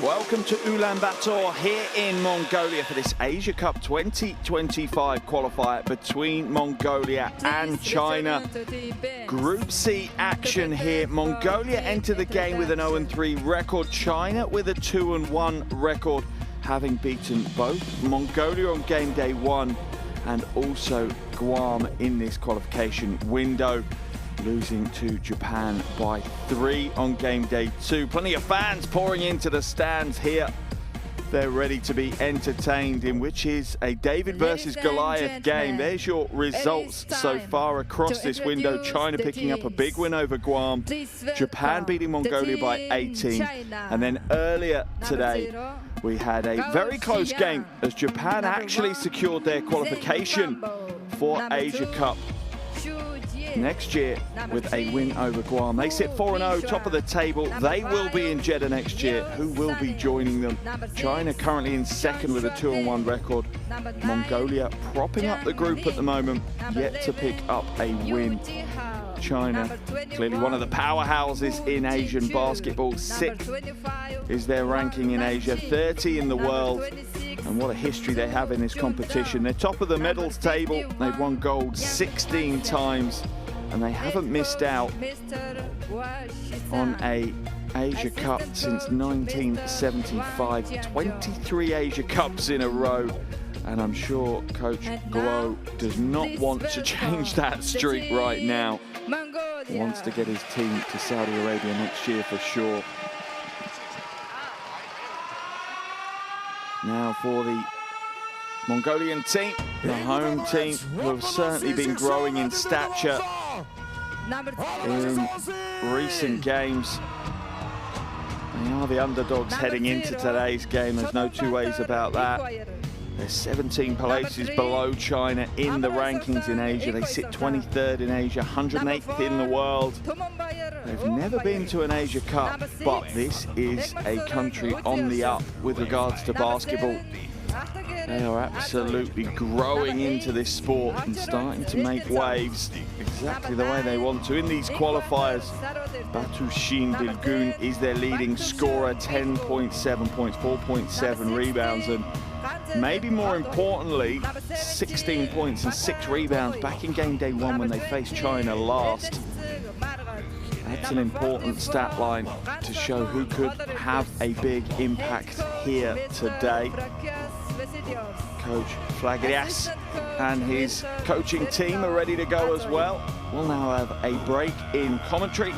Welcome to Ulaanbaatar here in Mongolia for this Asia Cup 2025 qualifier between Mongolia and China. Group C action here. Mongolia enter the game with an 0-3 record. China with a 2-1 record, having beaten both Mongolia on game day 1 and also Guam in this qualification window, losing to Japan by 3 on game day 2. Plenty of fans pouring into the stands here. They're ready to be entertained in which is a David versus Goliath game. There's your results so far across this window. China picking up a big win over Guam. Japan beating Mongolia by 18. And then earlier today, we had a very close game as Japan actually secured their qualification for Asia Cup next year with a win over Guam. They sit 4-0, top of the table. They will be in Jeddah next year. Who will be joining them? China currently in second with a 2-1 record. Mongolia propping up the group at the moment, yet to pick up a win. China, clearly one of the powerhouses in Asian basketball. 6th is their ranking in Asia, 30 in the world. And what a history they have in this competition. They're top of the medals table. They've won gold 16 times. And they haven't missed out on a Asia Cup since 1975. 23 Asia Cups in a row. And I'm sure Coach Guo does not want to change that streak right now. He wants to get his team to Saudi Arabia next year for sure. Now for the Mongolian team, the home team, who have certainly been growing in stature in recent games. They are the underdogs heading into today's game. There's no two ways about that. They're 17 places below China in the rankings in Asia. They sit 23rd in Asia, 108th in the world. They've never been to an Asia Cup, but this is a country on the up with regards to basketball. They are absolutely growing into this sport and starting to make waves exactly the way they want to. In these qualifiers, Batushin Dilgun is their leading scorer, 10.7 points, 4.7 rebounds, and maybe more importantly, 16 points and 6 rebounds back in game day 1 when they faced China last. That's an important stat line to show who could have a big impact here today. Coach Flagrias and his coaching team are ready to go as well. We'll now have a break in commentary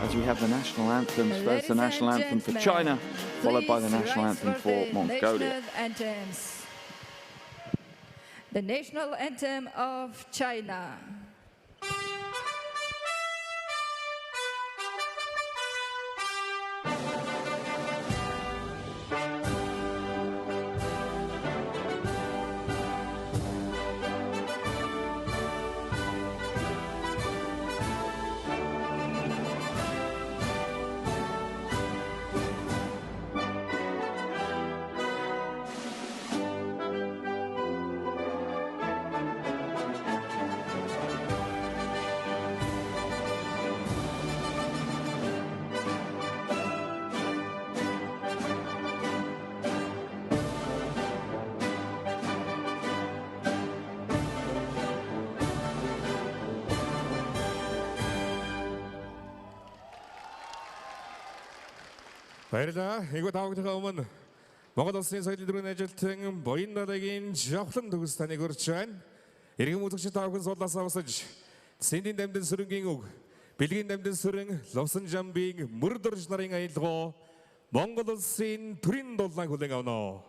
as we have the national anthems. First the national anthem for China, followed by the national anthem for Mongolia. The national anthem of China. Баярлалаа. Эйгүү тавагтайгаа өмнө Монгол улсын соёлын дөрвөн ажилтан Буян дараагийн жавхлан төгс таныг хүрч байна. Иргэн үзэгч тавхан суулнасаа босож Сэндийн дамдын сүрэнгийн үг, Бэлгийн дамдын сүрэн, Ловсон жамбын мөрдөрж нарын аялгоо Монгол улсын төрийн дулаан хүлээн авна.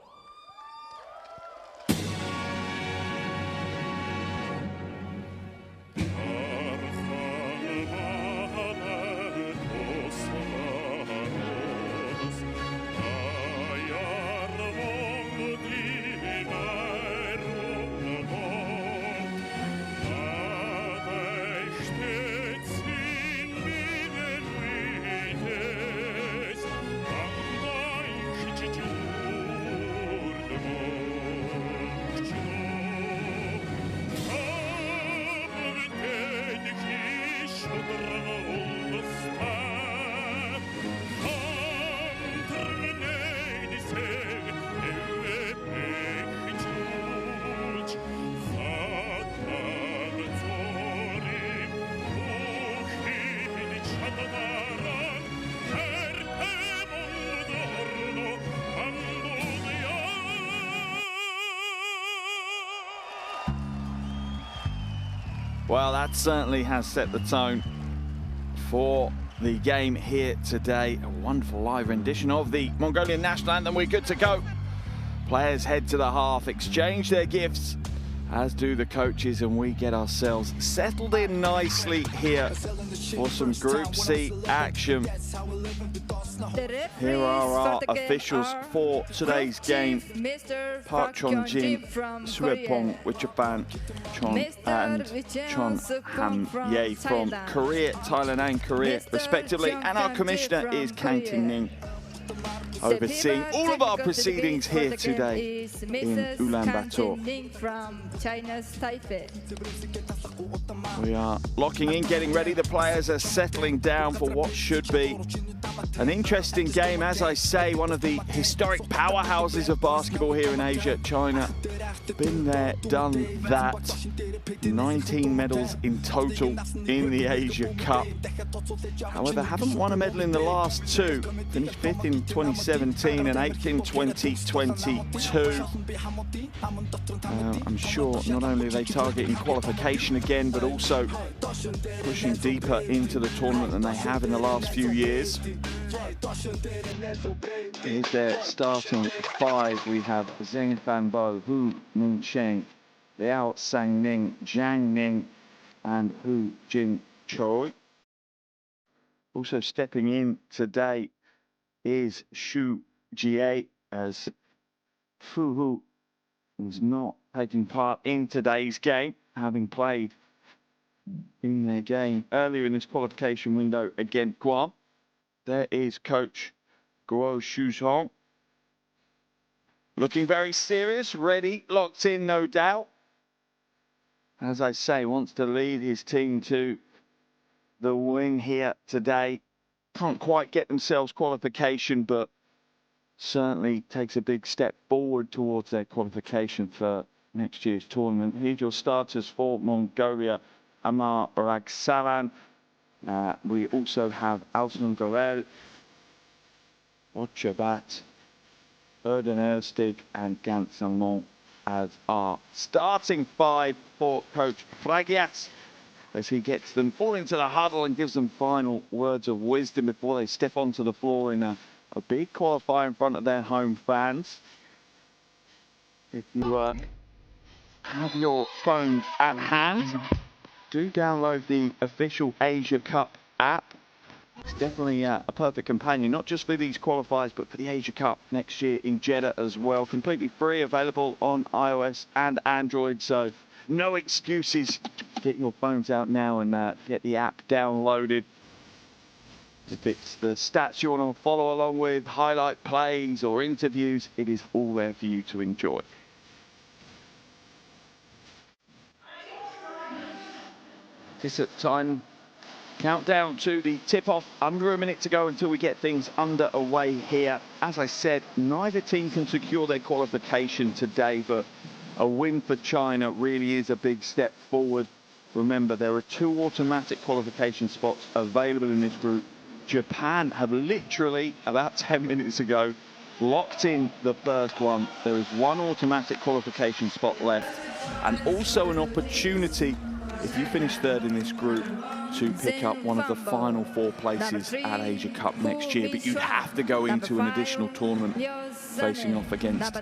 Well, that certainly has set the tone for the game here today. A wonderful live rendition of the Mongolian national anthem. We're good to go. Players head to the half, exchange their gifts, as do the coaches, and we get ourselves settled in nicely here for some Group C action. Here are our officials for today's game. Park Chon-jin, Suepong Wichapan, Chon and Chon Ham-ye from Korea, Thailand and Korea respectively. And our commissioner is Kang Ting-ning, overseeing all of our proceedings here today in Ulaanbaatar. We are locking in, getting ready. The players are settling down for what should be an interesting game. As I say, one of the historic powerhouses of basketball here in Asia. China, been there, done that. 19 medals in total in the Asia Cup. However, haven't won a medal in the last two. Finished 5th in 2017 and 8th in 2022. I'm sure not only are they targeting qualification again, but also pushing deeper into the tournament than they have in the last few years. Here's their starting five. We have Zheng Fanbo, Hu Ningsheng, Liao Sangning, Zhang Ning, and Hu Jin Choi. Also stepping in today is Xu Jie, as Fu Hu is not taking part in today's game, having played in their game earlier in this qualification window against Guam. There is coach Guo Shuzhong, looking very serious, ready, locked in, no doubt. As I say, wants to lead his team to the win here today. Can't quite get themselves qualification, but certainly takes a big step forward towards their qualification for next year's tournament. Here's your starters for Mongolia: Amar Ragsavan. We also have Alton Gorel, Ochabat, Erden Erstig, and Gansamon as our starting five for Coach Fragias, as he gets them all into the huddle and gives them final words of wisdom before they step onto the floor in a big qualifier in front of their home fans. If you have your phone at hand, do download the official Asia Cup app. It's definitely a perfect companion, not just for these qualifiers, but for the Asia Cup next year in Jeddah as well. Completely free, available on iOS and Android, so no excuses. Get your phones out now and get the app downloaded. If it's the stats you want to follow along with, highlight plays or interviews, it is all there for you to enjoy. This at time. Countdown to the tip-off. Under a minute to go until we get things underway here. As I said, neither team can secure their qualification today, but a win for China really is a big step forward. Remember, there are 2 automatic qualification spots available in this group. Japan have literally, about 10 minutes ago, locked in the first one. There is 1 automatic qualification spot left, and also an opportunity, if you finish 3rd in this group, to pick up one of the final 4 places at Asia Cup next year. But you'd have to go into an additional tournament facing off against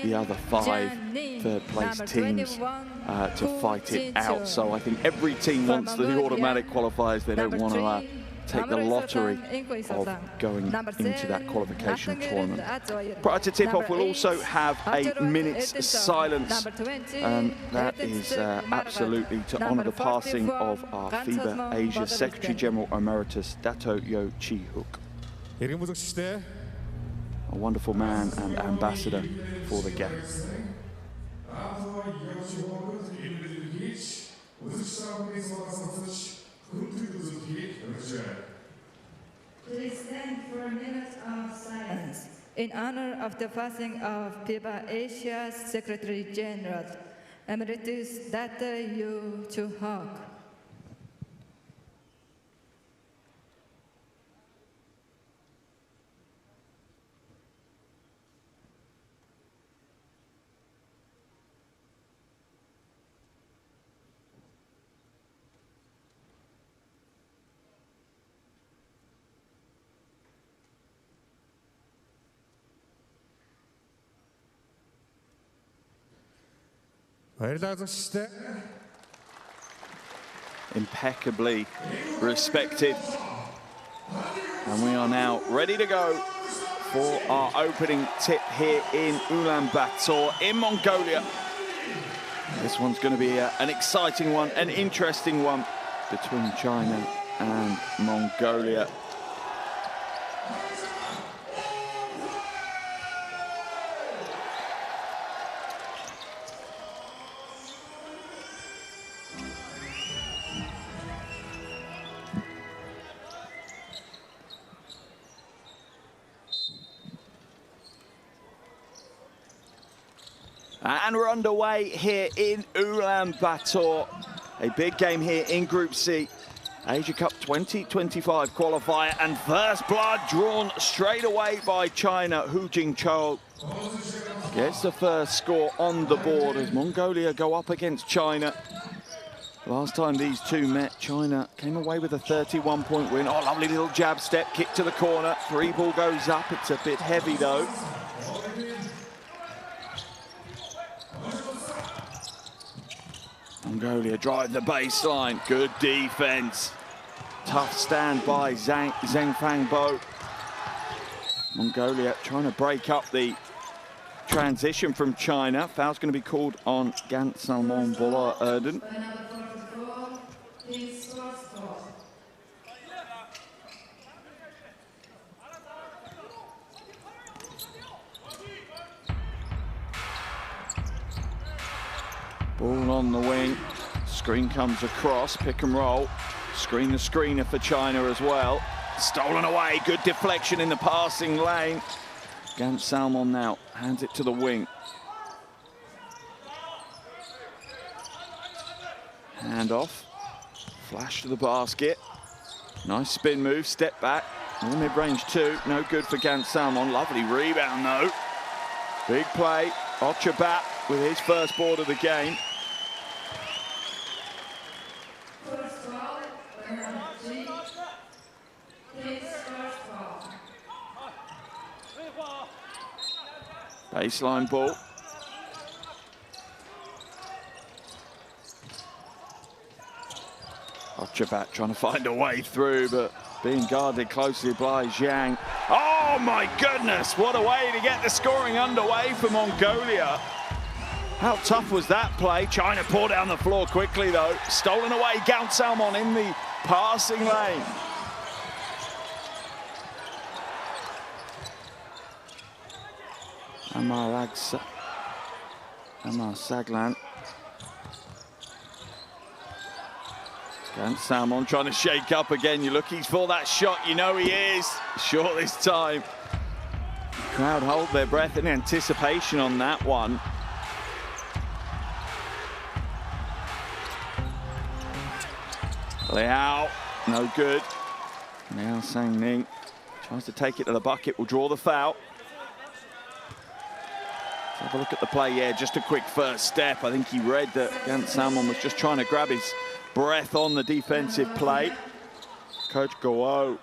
the other 5 third-place teams to fight it out. So I think every team wants the automatic qualifiers. They don't want to take the lottery of going into that qualification tournament. Prior to tip-off, we'll also have a minute's silence, and that is absolutely to honour the passing of our FIBA Asia Secretary General Emeritus, Dato Yo Chi-hook. A wonderful man and ambassador for the game. Please stand for a minute of silence in honor of the passing of FIBA Asia's Secretary General, Emeritus Dato Yo Chi-hook. Impeccably respected. And we are now ready to go for our opening tip here in Ulaanbaatar in Mongolia. This one's going to be an exciting one, an interesting one between China and Mongolia. And we're underway here in Ulaanbaatar. A big game here in Group C. Asia Cup 2025 qualifier, and first blood drawn straight away by China. Hu Jingzhou gets the first score on the board as Mongolia go up against China. Last time these two met, China came away with a 31-point win. Oh, lovely little jab step, kick to the corner. Three ball goes up. It's a bit heavy though. Mongolia drive the baseline. Good defense. Tough stand by Zhang Fangbo. Mongolia trying to break up the transition from China. Foul's going to be called on Gant Salmon Bola Erden. Ball on the wing, screen comes across, pick and roll. Screen the screener for China as well. Stolen away, good deflection in the passing lane. Gant Salmon now hands it to the wing. Hand off, flash to the basket. Nice spin move, step back. Mid-range two, no good for Gant Salmon. Lovely rebound though. Big play, Ochabat with his first board of the game. Baseline ball. Ochabat trying to find a way through, but being guarded closely by Zhang. Oh my goodness, what a way to get the scoring underway for Mongolia. How tough was that play? China poured down the floor quickly though. Stolen away, Gant Salmon in the passing lane. Amar Saglan. Gant Salmon trying to shake up again. You're looking for that shot. You know he is. Short this time. Crowd hold their breath in anticipation on that one. Liao, no good. Now Sang-ning tries to take it to the bucket, will draw the foul. Let's have a look at the play, yeah, just a quick first step. I think he read that Gant Salmon was just trying to grab his breath on the defensive play. Coach Go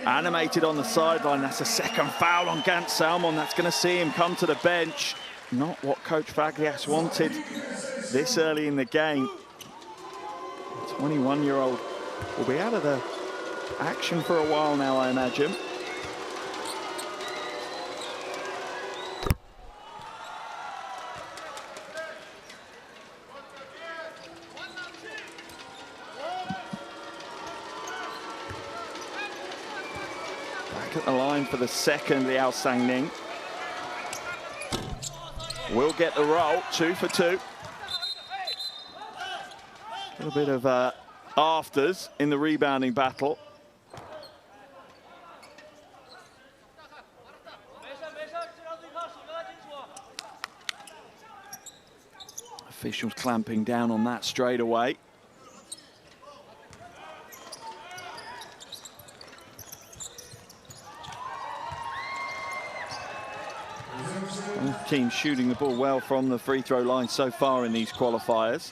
animated on the sideline. That's a second foul on Gant Salmon. That's going to see him come to the bench. Not what Coach Faglias wanted this early in the game. 21-year-old will be out of the action for a while now, I imagine. Back at the line for the second, Liao Sang-ning. Will get the roll, 2 for 2. A little bit of afters in the rebounding battle. Officials clamping down on that straight away. Both teams shooting the ball well from the free throw line so far in these qualifiers.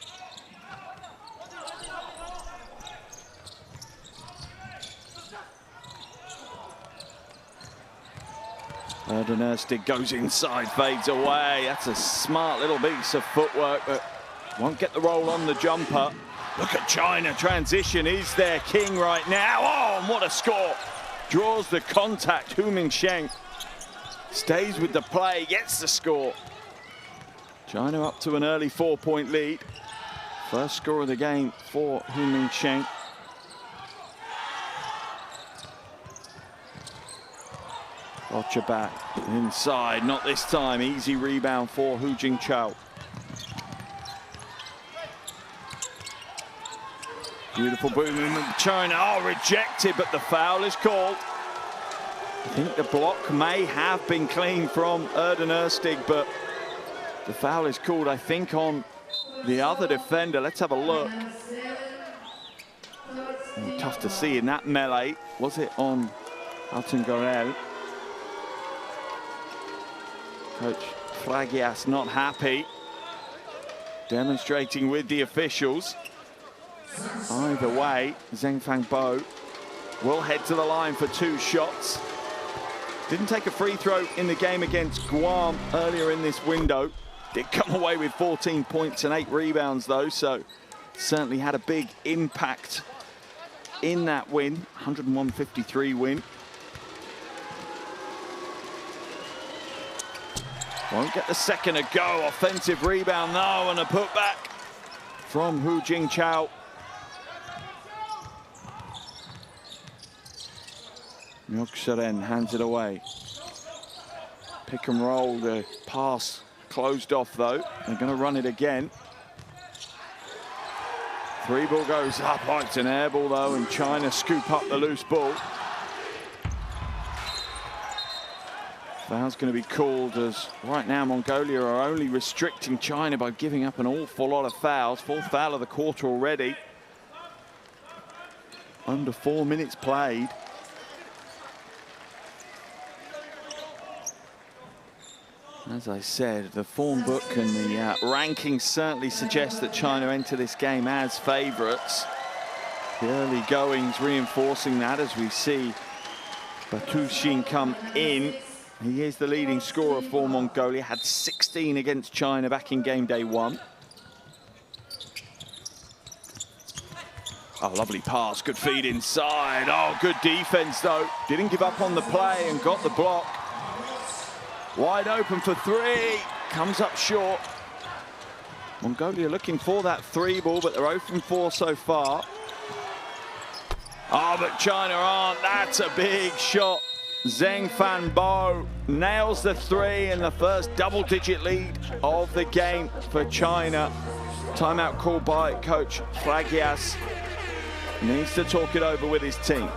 Erdenerstig goes inside, fades away. That's a smart little piece of footwork, but won't get the roll on the jumper. Look at China transition. Is their king right now. Oh, and what a score. Draws the contact. Hu Mingsheng stays with the play, gets the score. China up to an early 4-point lead. First score of the game for Hu Mingsheng. Roger back inside, not this time. Easy rebound for Hu Jingchao. Beautiful boom movement. China, oh, rejected, but the foul is called. I think the block may have been clean from Erdenerstig, but the foul is called, I think, on the other defender. Let's have a look. Oh, tough to see in that melee. Was it on Altengorel? Coach Fragias not happy, demonstrating with the officials. Either way, Zheng Fangbo will head to the line for 2 shots. Didn't take a free throw in the game against Guam earlier in this window. Did come away with 14 points and 8 rebounds though, so certainly had a big impact in that win, 101-53 win. Won't get the second a go. Offensive rebound though, and a putback from Hu Jingchao. Myeok-seren hands it away. Pick and roll, the pass closed off though. They're going to run it again. 3 ball goes up. Oh, it's an air ball though, and China scoop up the loose ball. Foul's going to be called, as right now Mongolia are only restricting China by giving up an awful lot of fouls. 4th foul of the quarter already. Under 4 minutes played. As I said, the form book and the rankings certainly suggest that China enter this game as favourites. The early goings reinforcing that, as we see Batushin come in. He is the leading scorer for Mongolia, had 16 against China back in game day 1. Oh, lovely pass, good feed inside. Oh, good defense though. Didn't give up on the play and got the block. Wide open for 3, comes up short. Mongolia looking for that 3 ball, but they're 0 from 4 so far. Oh, but China aren't. That's a big shot. Zheng Fangbo nails the 3 and the first double-digit lead of the game for China. Timeout called by Coach Fragias. Needs to talk it over with his team.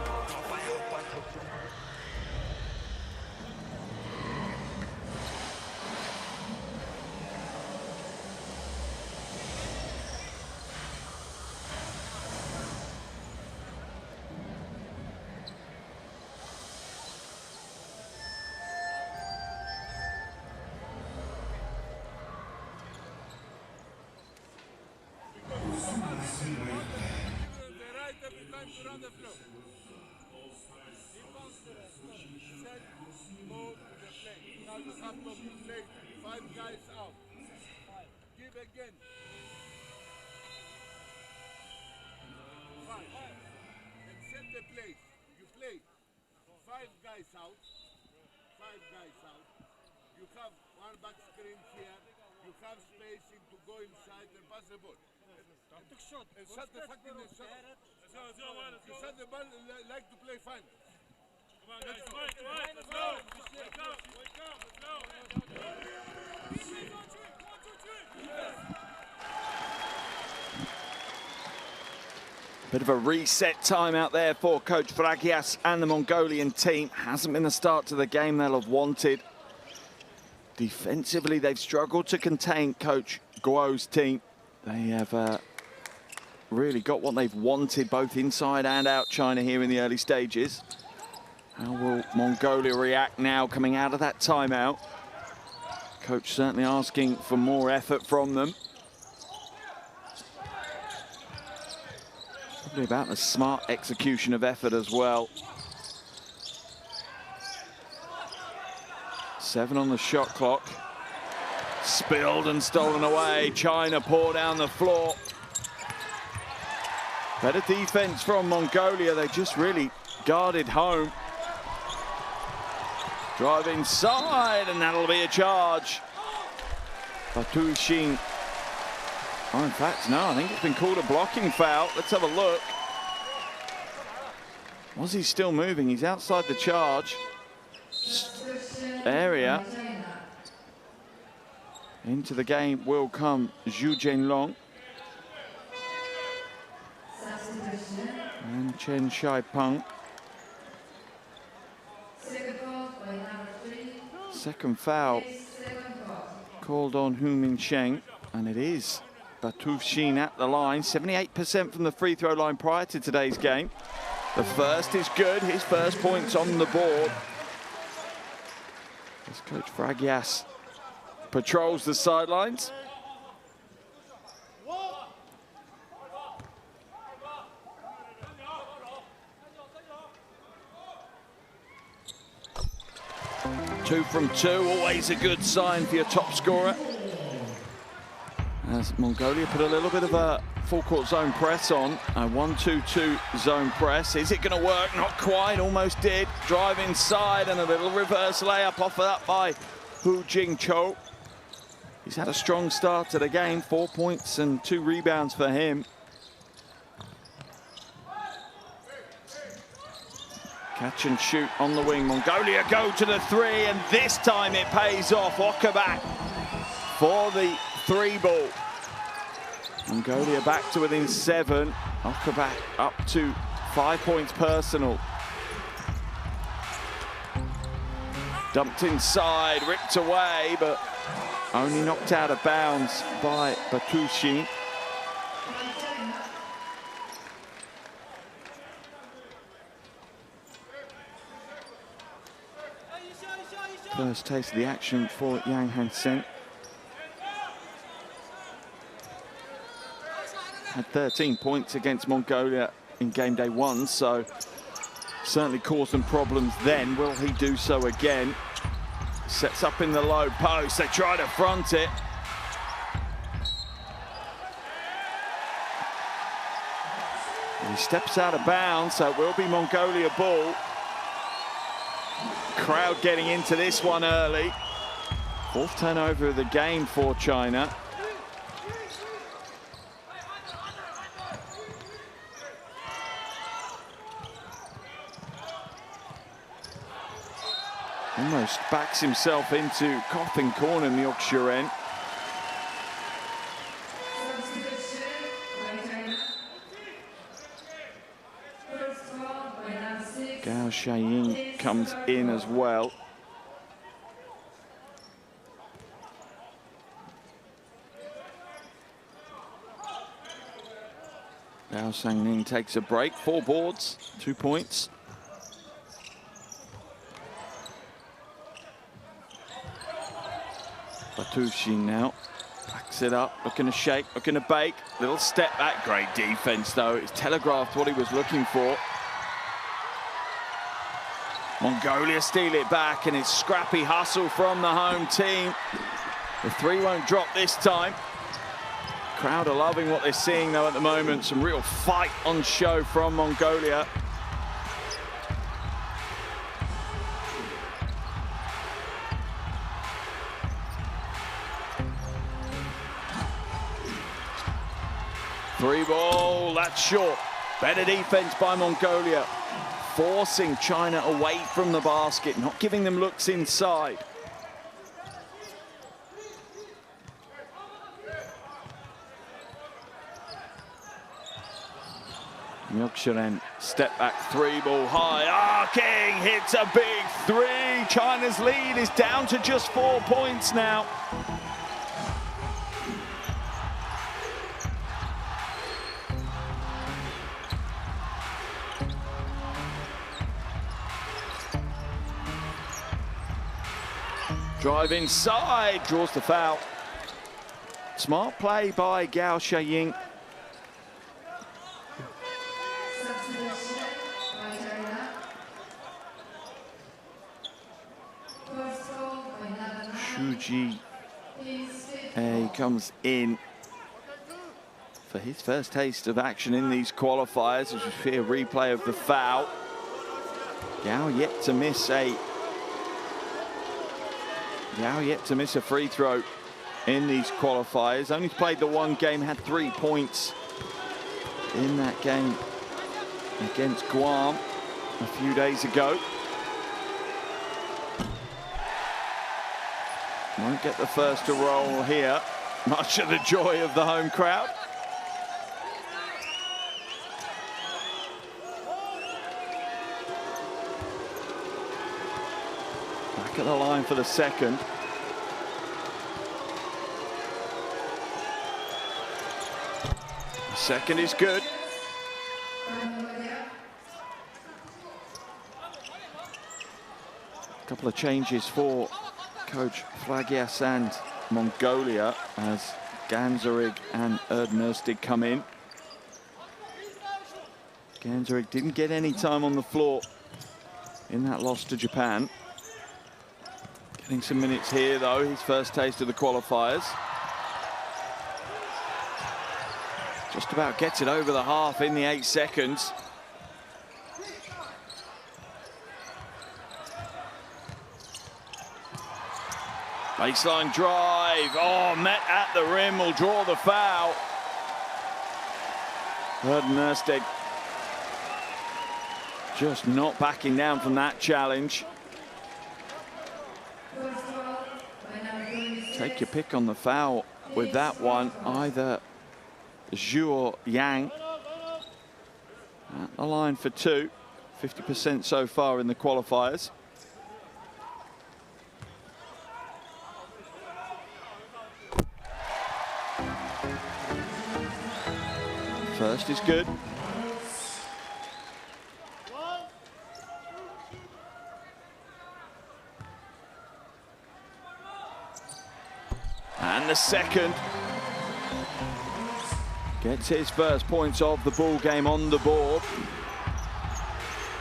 Bit of a reset time out there for Coach Fragias and the Mongolian team. Hasn't been the start to the game they'll have wanted. Defensively, they've struggled to contain Coach Guo's team. They have really got what they've wanted, both inside and out China here in the early stages. How will Mongolia react now coming out of that timeout? Coach certainly asking for more effort from them. Probably about a smart execution of effort as well. 7 on the shot clock. Spilled and stolen away. China pour down the floor. Better defense from Mongolia. They just really guarded home. Drive inside, and that'll be a charge. Batu Xin. Oh, in fact, no, I think it's been called a blocking foul. Let's have a look. Was he still moving? He's outside the charge area. Into the game will come Zhu Jianlong and Chen Shaipeng. Second foul called on Hu Minsheng, and it is Batu Xin at the line. 78% from the free throw line prior to today's game. The first is good, his first point's on the board. As Coach Fragias patrols the sidelines. Two from two, always a good sign for your top scorer. As Mongolia put a little bit of a full court zone press on, a 1-2-2 zone press. Is it going to work? Not quite, almost did. Drive inside and a little reverse layup offered up by Hu Jingcho. He's had a strong start to the game, 4 points and 2 rebounds for him. Catch and shoot on the wing. Mongolia go to the three, and this time it pays off. Okabak for the 3 ball. Mongolia back to within 7. Okabak up to 5 points personal. Dumped inside, ripped away, but only knocked out of bounds by Batu Xin. First taste of the action for Yang Hansen. Had 13 points against Mongolia in game day 1, so certainly caused them problems then. Will he do so again? Sets up in the low post. They try to front it. And he steps out of bounds, so it will be Mongolia ball. Crowd getting into this one early. 4th turnover of the game for China. Almost backs himself into Coffin corner, Myok Shuren. Gao Xiaoying comes in as well. Gao Xiaoying takes a break, 4 boards, 2 points. Batu Xin now backs it up, looking to shake, looking to bake. Little step back, great defense though. It's telegraphed what he was looking for. Mongolia steal it back, and it's scrappy hustle from the home team. The 3 won't drop this time. Crowd are loving what they're seeing though at the moment. Some real fight on show from Mongolia. Three ball, that's short. Better defense by Mongolia, forcing China away from the basket, not giving them looks inside. Myok Shuren, step back 3 ball high. King hits a big 3. China's lead is down to just 4 points now. Drive inside, draws the foul. Smart play by Gao Xiaoying. Uji comes in for his first taste of action in these qualifiers, as we see a replay of the foul. Gao yet to miss a free throw in these qualifiers. Only played the one game, had 3 points in that game against Guam a few days ago. Won't get the first to roll here, much of the joy of the home crowd. Back at the line for the second. The second is good. A couple of changes for Coach Flagias and Mongolia as Ganzerig and Erdnørstig come in. Ganzerig didn't get any time on the floor in that loss to Japan. Getting some minutes here though, his first taste of the qualifiers. Just about gets it over the half in the 8 seconds. Baseline drive, oh, met at the rim, will draw the foul. Erdnørstig just not backing down from that challenge. Take your pick on the foul with that one, either Zhu or Yang. At the line for 2, 50% so far in the qualifiers. First is good. And the second. Gets his first points of the ball game on the board.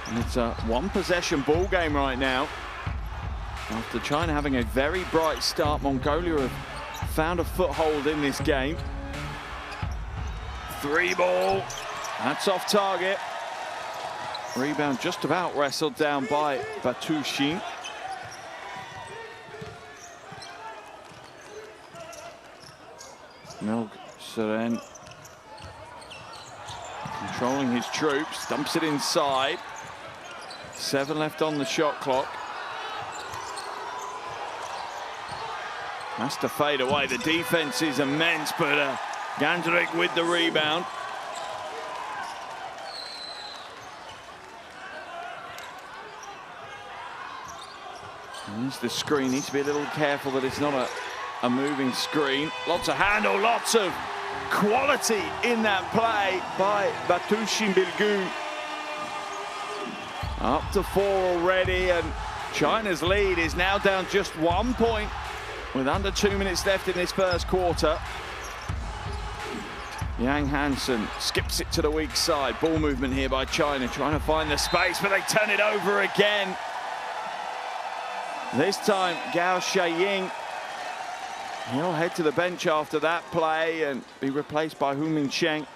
And it's a one-possession ball game right now. After China having a very bright start, Mongolia have found a foothold in this game. 3 ball, that's off target. Rebound just about wrestled down by Batushin. Milk Seren controlling his troops, dumps it inside. 7 left on the shot clock. Has to fade away. The defense is immense, but Ganzerig with the rebound. There's the screen. Needs to be a little careful that it's not a moving screen. Lots of handle, lots of quality in that play by Batushin Bilgun. Up to 4 already, and China's lead is now down just 1 point with under 2 minutes left in this first quarter. Yang Hansen skips it to the weak side. Ball movement here by China, trying to find the space, but they turn it over again. This time, Gao Shaying, he'll head to the bench after that play and be replaced by Hu Mingcheng.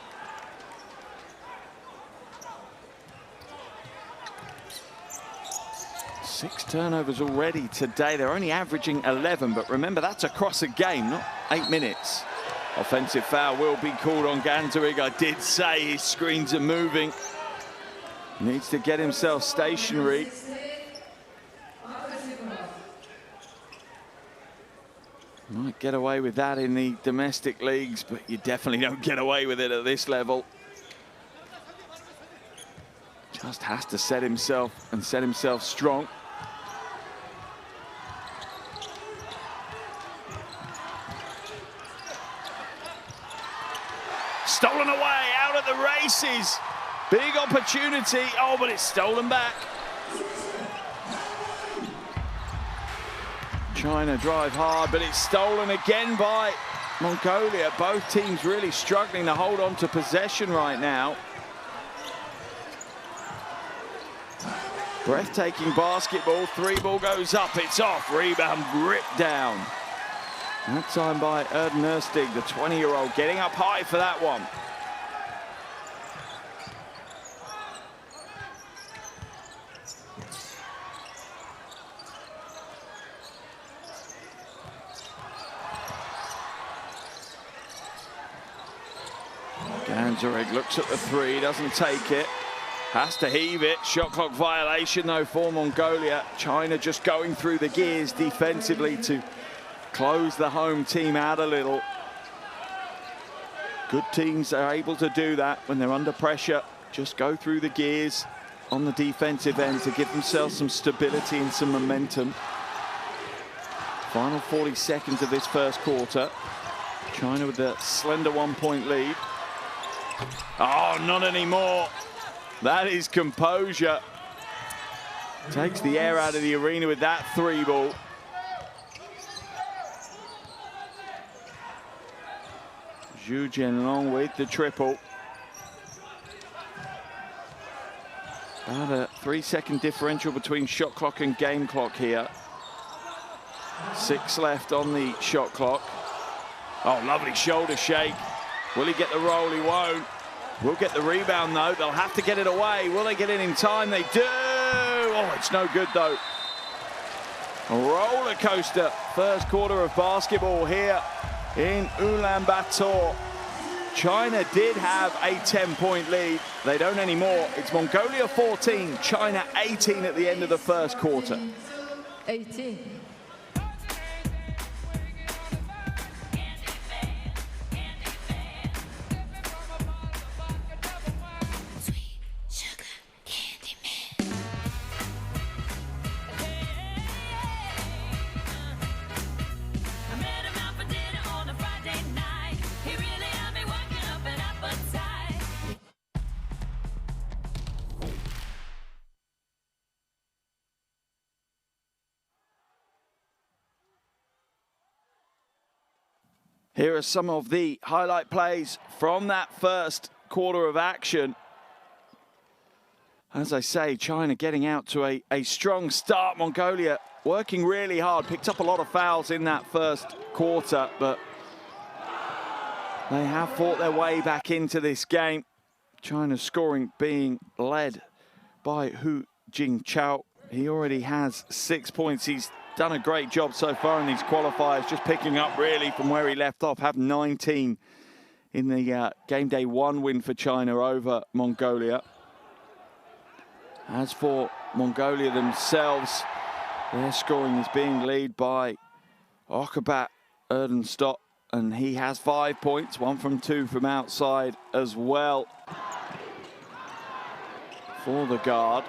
Six turnovers already today. They're only averaging 11, but remember, that's across a game, not 8 minutes. Offensive foul will be called on Ganzerig. I did say his screens are moving. Needs to get himself stationary. Might get away with that in the domestic leagues, but you definitely don't get away with it at this level. Just has to set himself strong. Stolen away, out at the races. Big opportunity, oh, but it's stolen back. China drive hard, but it's stolen again by Mongolia. Both teams really struggling to hold on to possession right now. Breathtaking basketball, 3 ball goes up, it's off, rebound ripped down That time by Erden Erstig, the 20-year-old, getting up high for that one. Ganzarek looks at the three, doesn't take it. Has to heave it. Shot clock violation, though, for Mongolia. China just going through the gears defensively to close the home team out a little. Good teams are able to do that when they're under pressure. Just go through the gears on the defensive end to give themselves some stability and some momentum. Final 40 seconds of this first quarter. China with a slender 1-point lead. Oh, not anymore. That is composure. Takes the air out of the arena with that three ball. Zhu Jianlong with the triple. About a 3-second differential between shot clock and game clock here. 6 left on the shot clock. Oh, lovely shoulder shake. Will he get the roll? He won't. Will get the rebound, though. They'll have to get it away. Will they get it in time? They do. Oh, it's no good, though. A roller coaster first quarter of basketball here in Ulaanbaatar. China did have a 10-point lead. They don't anymore. It's Mongolia 14, China 18 at the end of the first quarter. 18. Here are some of the highlight plays from that first quarter of action. As I say, China getting out to a strong start. Mongolia working really hard, picked up a lot of fouls in that first quarter, but they have fought their way back into this game. China's scoring being led by Hu Jingchao. He already has 6 points. He's done a great job so far in these qualifiers, just picking up really from where he left off, have 19 in the game day 1 win for China over Mongolia. As for Mongolia themselves, their scoring is being led by Okabat Erdenstott, and he has 5 points, 1 from 2 from outside as well for the guard.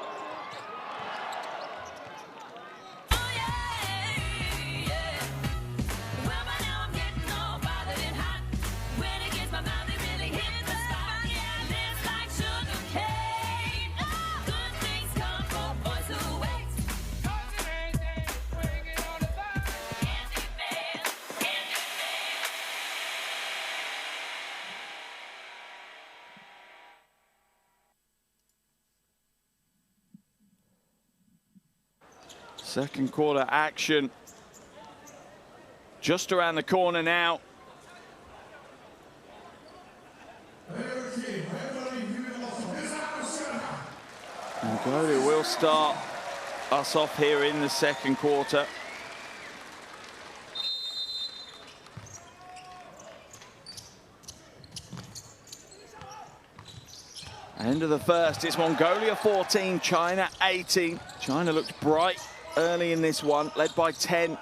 Second quarter action just around the corner now. Mongolia will start us off here in the second quarter. End of the first, it's Mongolia 14, China 18. China looked bright early in this one, led by 10.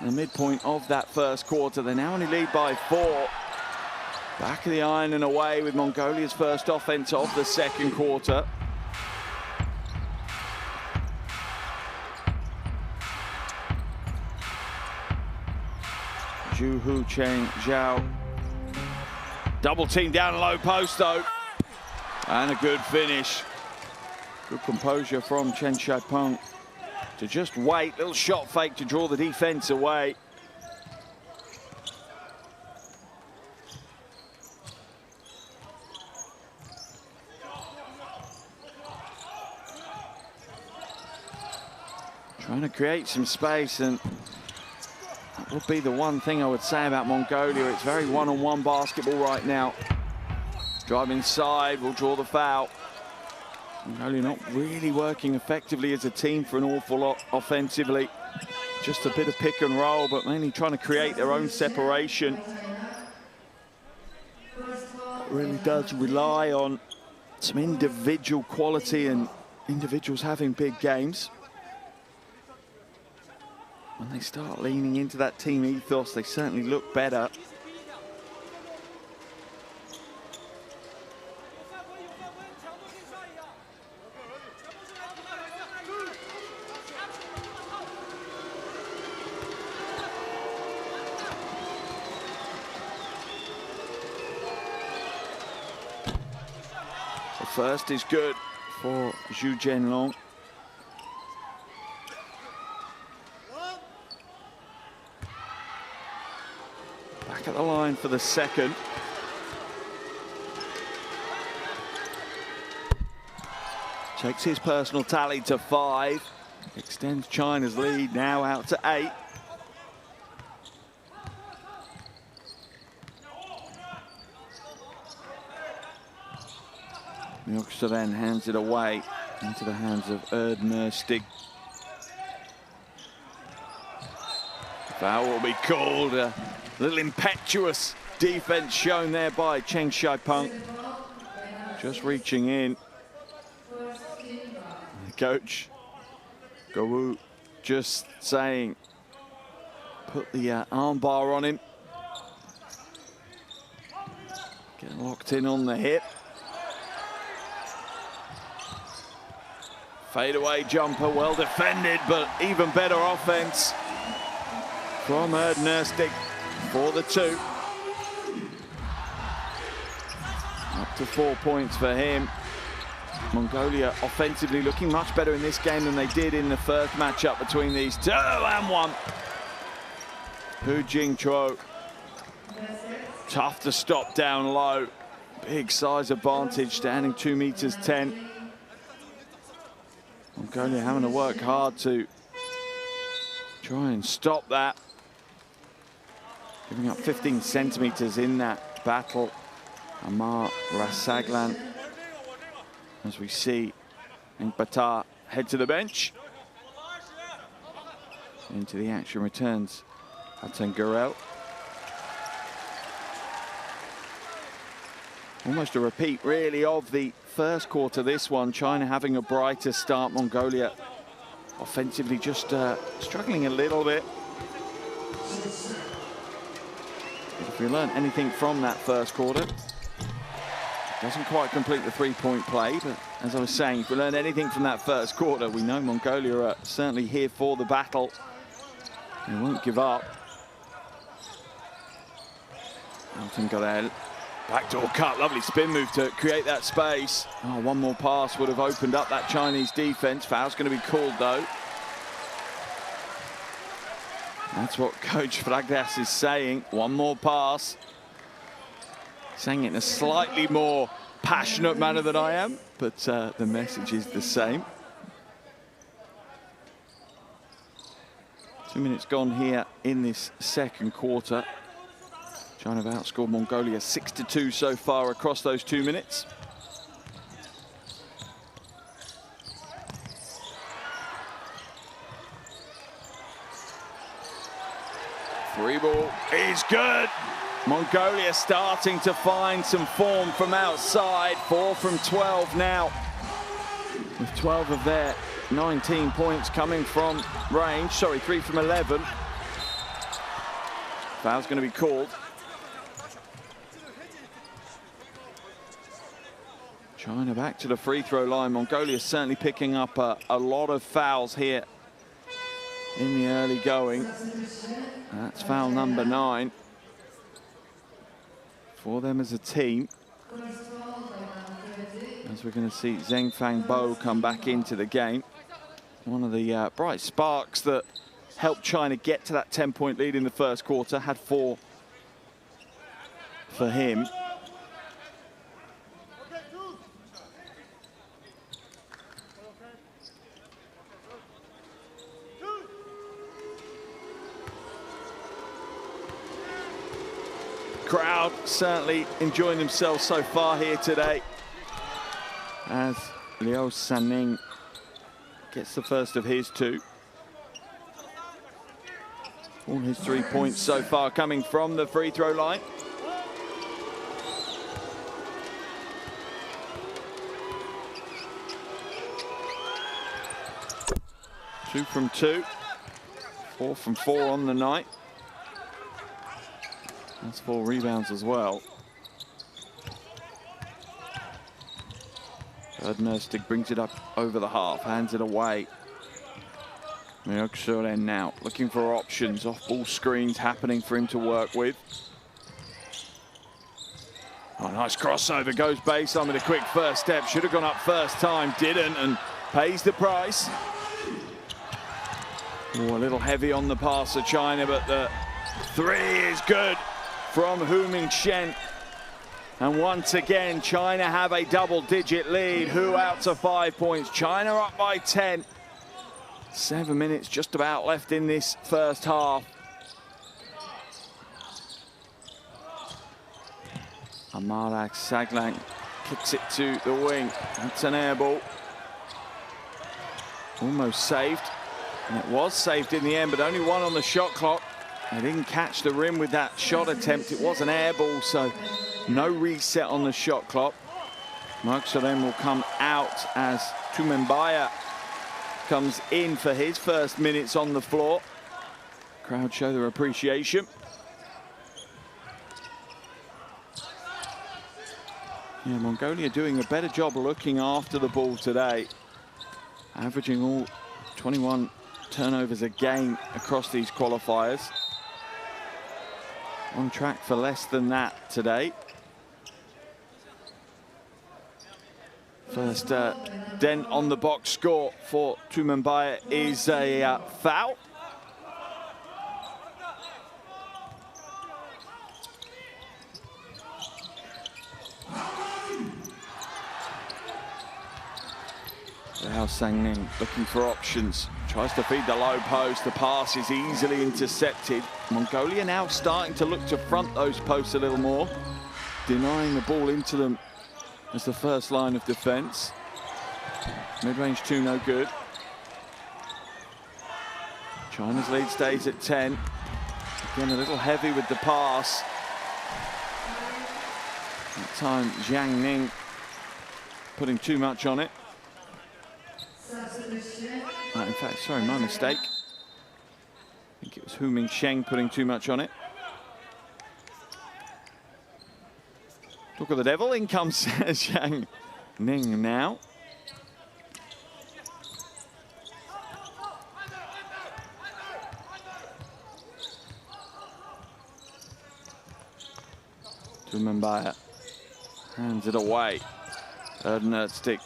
The midpoint of that first quarter, they now only lead by 4. Back of the iron and away with Mongolia's first offense of the second quarter. Zhu Hu Cheng Zhao. Double team down low post though. And a good finish. Good composure from Chen Xiaopeng to just wait. Little shot fake to draw the defense away. Trying to create some space, and would be the one thing I would say about Mongolia. It's very one-on-one basketball right now. Drive inside, will draw the foul. Mongolia not really working effectively as a team for an awful lot offensively. Just a bit of pick and roll, but mainly trying to create their own separation. It really does rely on some individual quality and individuals having big games. When they start leaning into that team ethos, they certainly look better. The first is good for Zhu Jianlong. Back at the line for the second. Takes his personal tally to 5. Extends China's lead now out to 8. The orchestra then hands it away into the hands of Erdnerstig. Foul will be called. A little impetuous defense shown there by Cheng Xiaopeng. Just reaching in. The coach, Gowu, just saying, put the arm bar on him. Get locked in on the hip. Fadeaway jumper, well defended, but even better offense from Erdnerstig for the 2. Up to 4 points for him. Mongolia offensively looking much better in this game than they did in the first matchup between these two. And 1. Hu Jingchuo. Tough to stop down low. Big size advantage, standing 2 meters 10. Mongolia having to work hard to try and stop that. Giving up 15 centimeters in that battle. Amar Rasaglan, as we see Engbatar head to the bench. Into the action returns Atan Gurel. Almost a repeat, really, of the first quarter, this one. China having a brighter start. Mongolia offensively just struggling a little bit. If we learn anything from that first quarter, doesn't quite complete the 3-point play, but as I was saying, if we learn anything from that first quarter, we know Mongolia are certainly here for the battle. They won't give up. Atan Gurel. Backdoor cut, lovely spin move to create that space. Oh, one more pass would have opened up that Chinese defense. Foul's going to be called, though. That's what Coach Fragdas is saying. One more pass. Saying it in a slightly more passionate manner than I am, but the message is the same. 2 minutes gone here in this second quarter. China have outscored Mongolia 6-2 so far across those 2 minutes. Free ball is good. Mongolia starting to find some form from outside. 4 from 12 now, with 12 of their 19 points coming from range. Sorry, 3 from 11. Foul's going to be called. China back to the free throw line. Mongolia certainly picking up a lot of fouls here in the early going. That's foul number 9 for them as a team. As we're going to see Zhengfang Bo come back into the game. One of the bright sparks that helped China get to that 10-point lead in the first quarter. Had 4 for him. crowd certainly enjoying themselves so far here today, as Liu Sanning gets the first of his two. All his 3 points so far coming from the free throw line. Two from two, 4 from 4 on the night. That's 4 rebounds as well. Erdnerstig brings it up over the half, hands it away. Mjölksjören now looking for options, off-ball screens happening for him to work with. Oh, nice crossover, goes baseline with a quick first step. Should have gone up first time, didn't, and pays the price. Oh, a little heavy on the pass of China, but the three is good from Hu Mingchen. And once again, China have a double-digit lead. Hu out to 5 points. China up by 10. 7 minutes just about left in this first half. Amarak Saglang kicks it to the wing. That's an air ball. Almost saved. And it was saved in the end, but only one on the shot clock. They didn't catch the rim with that shot attempt. It was an air ball, so no reset on the shot clock. Mjölksjören will come out as Tumembaya comes in for his first minutes on the floor. Crowd show their appreciation. Yeah, Mongolia doing a better job looking after the ball today. Averaging all 21 turnovers a game across these qualifiers. On track for less than that today. First dent on the box score for Tumembaya is a foul. Liu Sanning looking for options. Tries to feed the low post. The pass is easily intercepted. Mongolia now starting to look to front those posts a little more, denying the ball into them as the first line of defense. Mid-range two, no good. China's lead stays at 10. Again, a little heavy with the pass. That time, Jiang Ning putting too much on it. In fact, sorry, my mistake. I think it was Hu Mingchen putting too much on it. Talk of the devil, in comes Jiang Ning now. Tumembaya hands it away. Erdnerstig.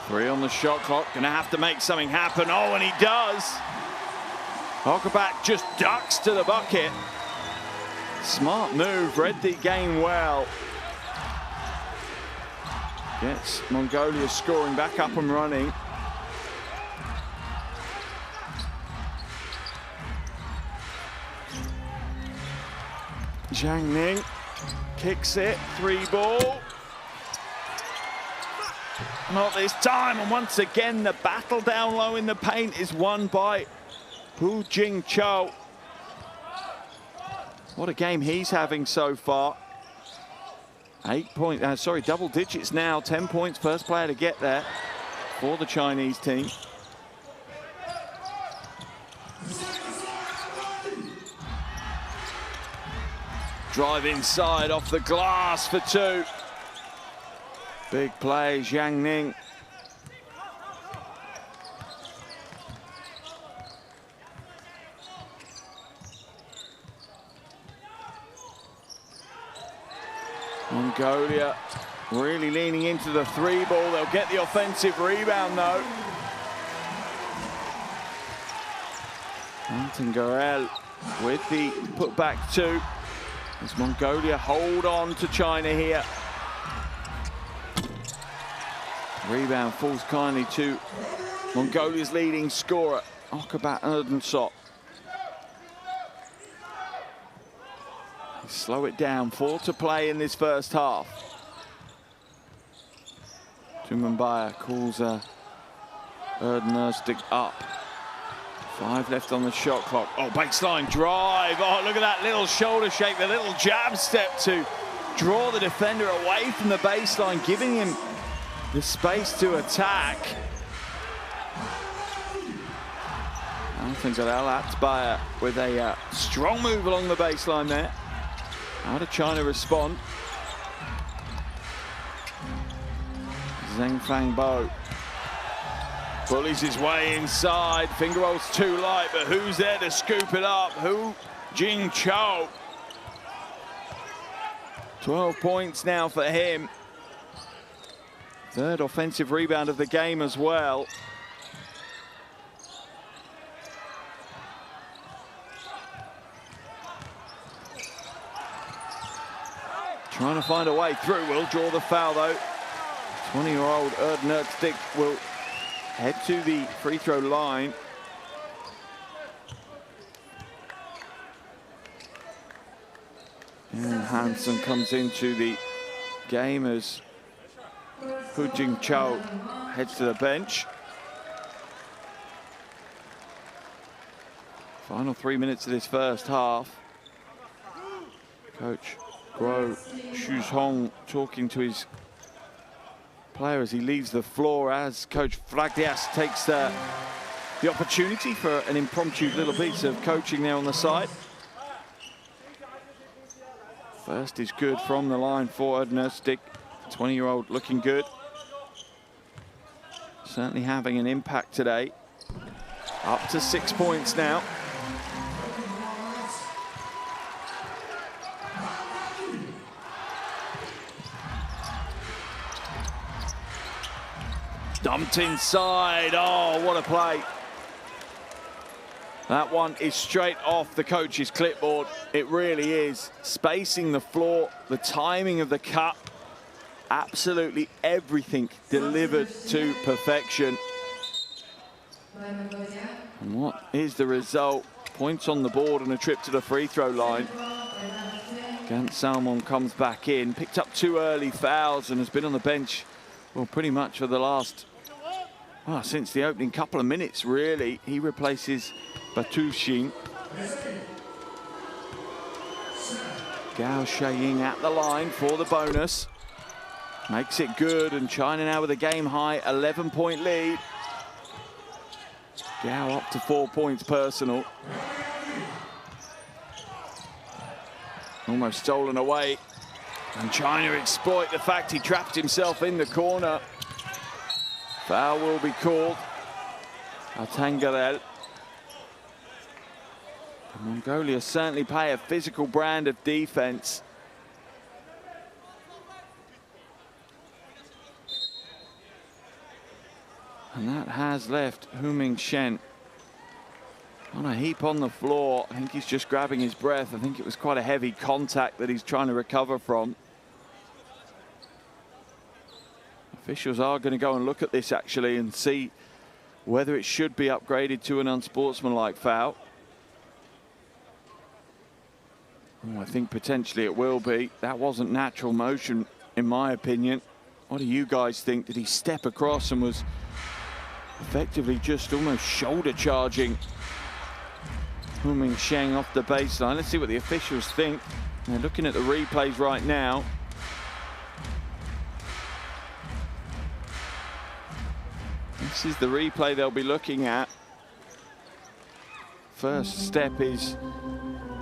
Three on the shot clock, gonna have to make something happen. Oh, and he does. Hokabat just ducks to the bucket. Smart move, read the game well. Gets Mongolia scoring back up and running. Jiang Ning kicks it, three ball. Not this time, and once again the battle down low in the paint is won by Hu Jingqiu. What a game he's having so far. Double digits now, 10 points, first player to get there for the Chinese team. Drive inside off the glass for two. Big play, Jiang Ning. Mongolia really leaning into the three ball. They'll get the offensive rebound though. Anton Gorel with the putback two. As Mongolia hold on to China here. Rebound falls kindly to Mongolia's leading scorer, Okabat Erdensot. Slow it down, 4 to play in this first half. Tumenbaya calls Erdenstig up. 5 left on the shot clock. Oh, baseline drive. Oh, look at that little shoulder shake, the little jab step to draw the defender away from the baseline, giving him the space to attack. Altangadel Atbaya with a strong move along the baseline there. How did China respond? Zheng Fangbo bullies his way inside. Finger rolls too light, but who's there to scoop it up? Hu Jingzhou. 12 points now for him. 3rd offensive rebound of the game as well. Trying to find a way through, will draw the foul though. 20-year-old Erdenstig will head to the free throw line. And Hansen comes into the game as Hu Jingzhou heads to the bench. Final 3 minutes of this first half. Coach Guo Shuzhong talking to his player as he leaves the floor, as Coach Fragdias takes the opportunity for an impromptu little piece of coaching there on the side. First is good from the line for Erdenstig. 20-year-old looking good. Certainly having an impact today. Up to 6 points now. Dumped inside. Oh, what a play. That one is straight off the coach's clipboard. It really is. Spacing the floor, the timing of the cut, absolutely everything delivered to perfection. And what is the result? Points on the board and a trip to the free throw line. Gant Salmon comes back in, picked up 2 early fouls and has been on the bench, well, pretty much for the last, well, since the opening couple of minutes, really. He replaces Batushin. Gao Shaying at the line for the bonus. Makes it good, and China now with a game-high 11-point lead. Gao up to 4 points personal. Almost stolen away. And China exploit the fact he trapped himself in the corner. Foul will be called. Altangadel. Mongolia certainly play a physical brand of defense. And that has left Hu Mingchen on a heap on the floor. I think he's just grabbing his breath. I think it was quite a heavy contact that he's trying to recover from. Officials are going to go and look at this actually and see whether it should be upgraded to an unsportsmanlike foul. Oh, I think potentially it will be. That wasn't natural motion, in my opinion. What do you guys think? Did he step across and was effectively just almost shoulder charging Hu Mingchen off the baseline? Let's see what the officials think. They're looking at the replays right now. This is the replay they'll be looking at. First step is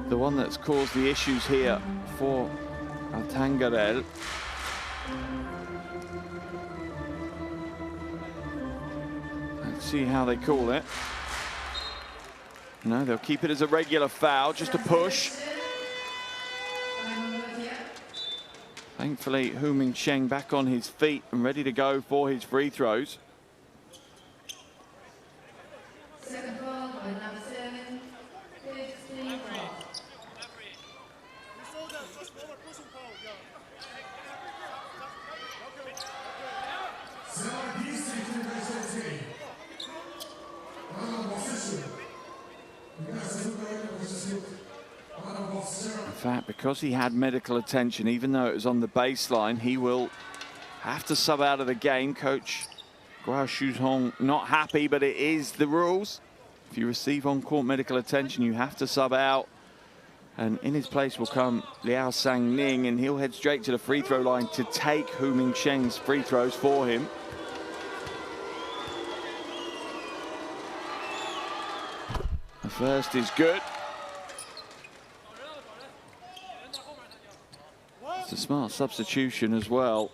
the one that's caused the issues here for Altangadel. Let's see how they call it. No, they'll keep it as a regular foul, just a push. Thankfully, Hu Mingchen back on his feet and ready to go for his free throws. fact, because he had medical attention, even though it was on the baseline, he will have to sub out of the game. Coach Guo Shuzhong not happy, but it is the rules. If you receive on-court medical attention, you have to sub out. And in his place will come Liao Sang-ning, and he'll head straight to the free throw line to take Hu Mingsheng's free throws for him. The first is good. It's a smart substitution as well.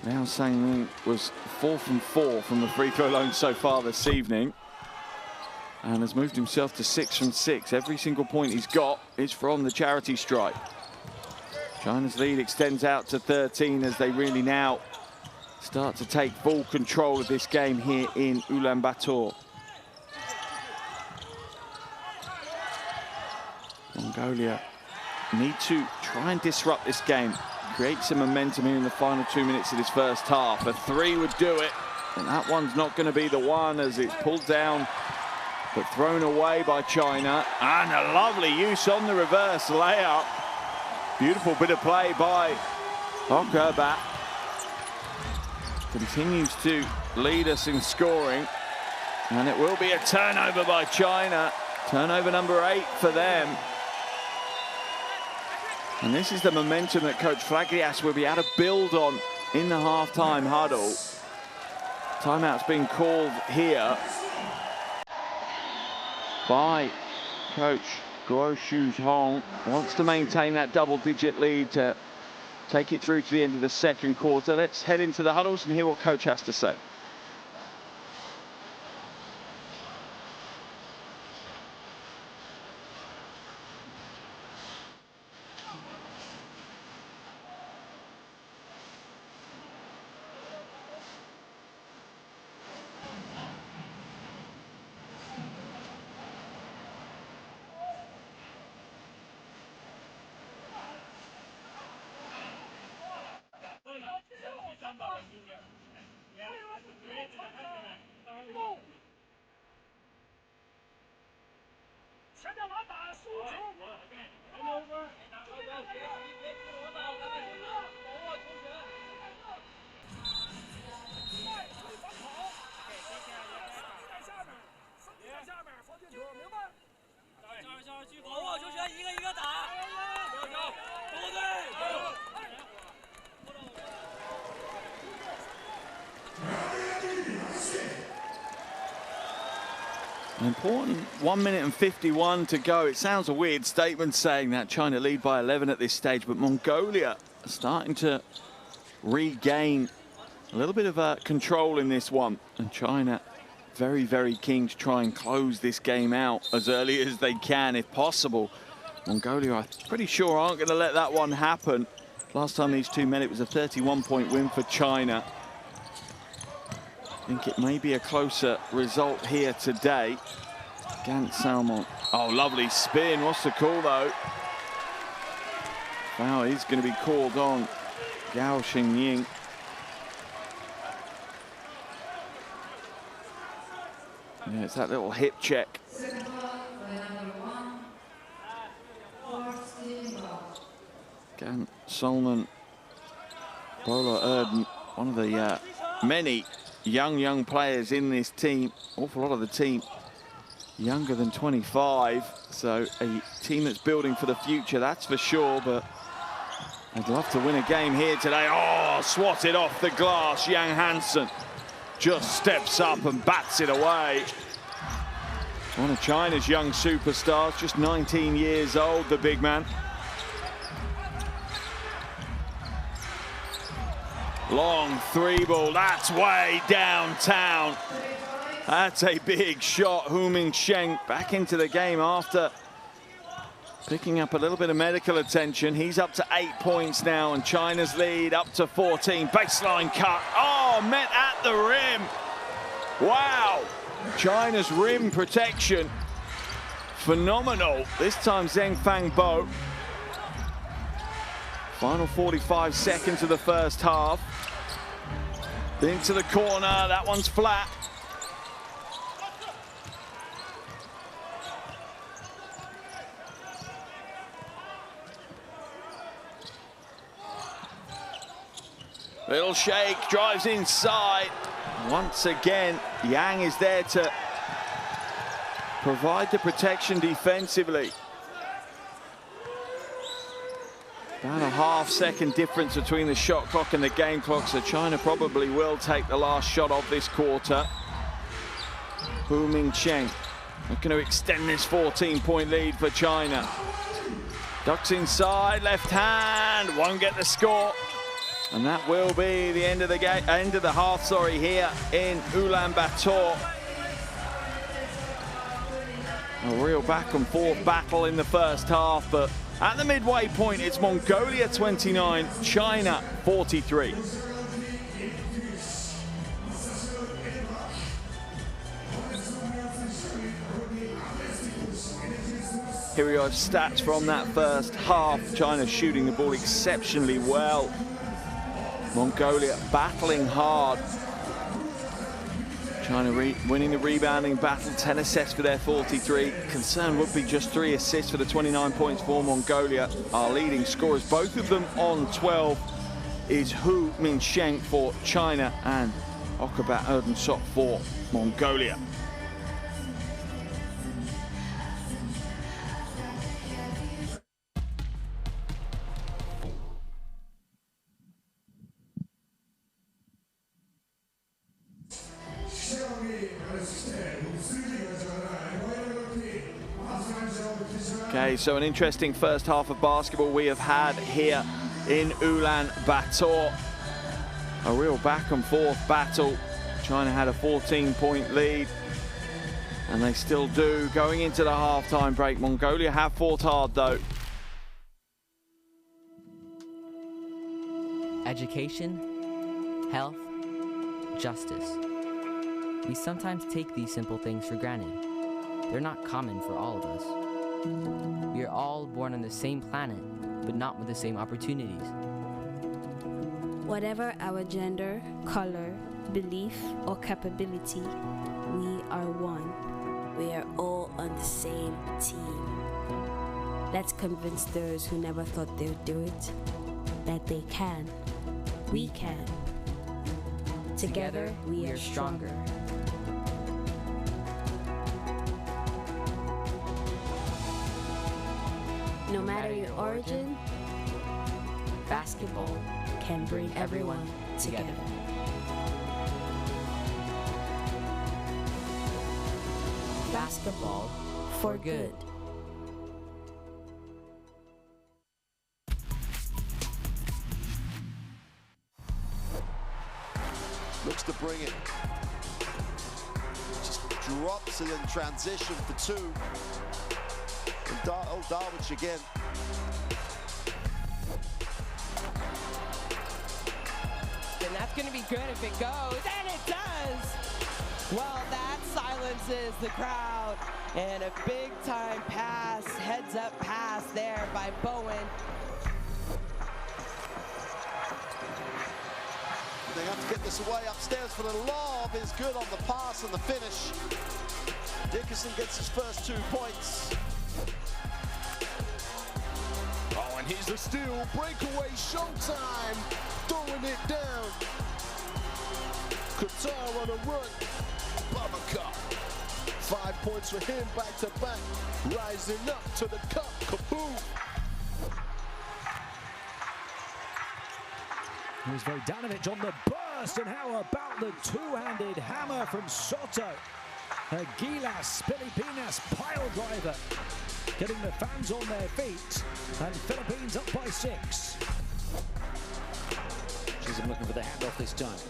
Liao Sang-ning was 4 from 4 from the free throw line so far this evening, and has moved himself to 6 from 6. Every single point he's got is from the charity stripe. China's lead extends out to 13 as they really now start to take full control of this game here in Ulaanbaatar. Mongolia need to try and disrupt this game, create some momentum here in the final 2 minutes of this first half. A three would do it, and that one's not going to be the one as it's pulled down but thrown away by China. And a lovely use on the reverse layup. Beautiful bit of play by Okerbat. Continues to lead us in scoring, and it will be a turnover by China. Turnover number 8 for them. And this is the momentum that Coach Flaglias will be able to build on in the half-time huddle. Timeout's being called here by Coach Guo Shuzhong. Wants to maintain that double-digit lead to take it through to the end of the second quarter. Let's head into the huddles and hear what Coach has to say. An important 1 minute and 51 to go. It sounds a weird statement saying that China lead by 11 at this stage, but Mongolia are starting to regain a little bit of control in this one. And China very, very keen to try and close this game out as early as they can, if possible. Mongolia, I'm pretty sure, aren't going to let that one happen. Last time these two met, it was a 31-point win for China. I think it may be a closer result here today. Gant Salmon. Oh, lovely spin. What's the call, though? Foul is going to be called on Gao Xingying. Yeah, it's that little hip check. Gant Salmon, Bola Erden, one of the many young players in this team. Awful lot of the team younger than 25, so a team that's building for the future, that's for sure. But I'd love to win a game here today. Oh, swatted off the glass. Yang Hansen just steps up and bats it away. One of China's young superstars, just 19 years old, the big man. Long three ball, that's way downtown. That's a big shot. Hu Mingsheng back into the game after picking up a little bit of medical attention. He's up to 8 points now, and China's lead up to 14. Baseline cut. Oh, met at the rim. Wow. China's rim protection, phenomenal. This time Zheng Fang Bo. Final 45 seconds of the first half. Into the corner, that one's flat. Little shake, drives inside. Once again, Yang is there to provide the protection defensively. About a half-second difference between the shot clock and the game clock, so China probably will take the last shot of this quarter. Hu Mingcheng looking to extend this 14-point lead for China. Ducks inside, left hand, won't get the score. And that will be the end of the game, end of the half, sorry, here in Ulaanbaatar. A real back and forth battle in the first half, but at the midway point, it's Mongolia 29, China 43. Here we are, stats from that first half. China shooting the ball exceptionally well. Mongolia battling hard. China winning the rebounding battle, 10 assists for their 43. Concern would be just 3 assists for the 29 points for Mongolia. Our leading scorers, both of them on 12, is Hu Mingcheng for China and Okabat Erdensok for Mongolia. Okay, so an interesting first half of basketball we have had here in Ulaanbaatar. A real back and forth battle. China had a 14-point lead, and they still do going into the halftime break. Mongolia have fought hard though. Education, health, justice. We sometimes take these simple things for granted. They're not common for all of us. We are all born on the same planet, but not with the same opportunities. Whatever our gender, color, belief, or capability, we are one. We are all on the same team. Let's convince those who never thought they would do it that they can. We can. Together, we are stronger. No matter your origin, basketball can bring everyone together. Basketball for good. Looks to bring it. Just drops it in transition for two. And Darwich again. And that's going to be good if it goes, and it does! Well, that silences the crowd, and a big-time pass, heads-up pass there by Bowen. They have to get this away upstairs for the lob. Is good on the pass and the finish. Dickerson gets his first 2 points. Oh, and here's the steal. Breakaway showtime. Throwing it down. Qatar on a run. Babaka. 5 points for him back to back. Rising up to the cup. Kaboom. Here's Vodanovic on the burst, and how about the two-handed hammer from Soto? Gilas Pilipinas pile driver, getting the fans on their feet, and Philippines up by 6. Chisholm looking for the handoff this time.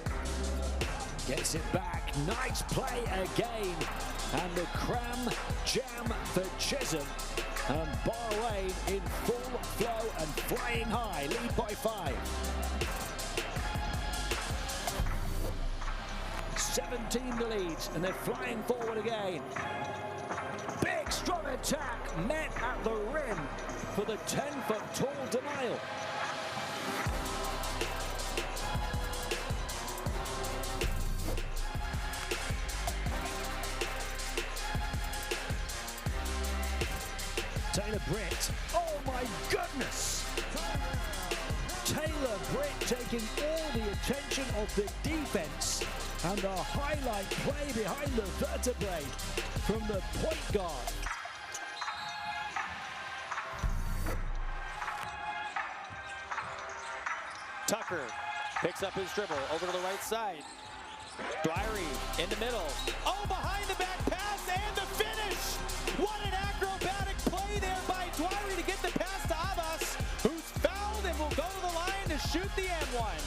Gets it back, nice play again, and the cram jam for Chisholm. And Bahrain in full flow and flying high, lead by 5. 17 the lead, and they're flying forward again. Big strong attack met at the rim for the 10-foot tall denial. Taylor Britt, oh my goodness! Taylor killer Brit taking all the attention of the defense, and a highlight play behind the vertebrae from the point guard. Tucker picks up his dribble over to the right side. Dwyery in the middle. Oh, behind the back pass and the finish! What an acrobatic play there by Dwyery to get the pass to Abbas, who's fouled and will go to the line to shoot the M1.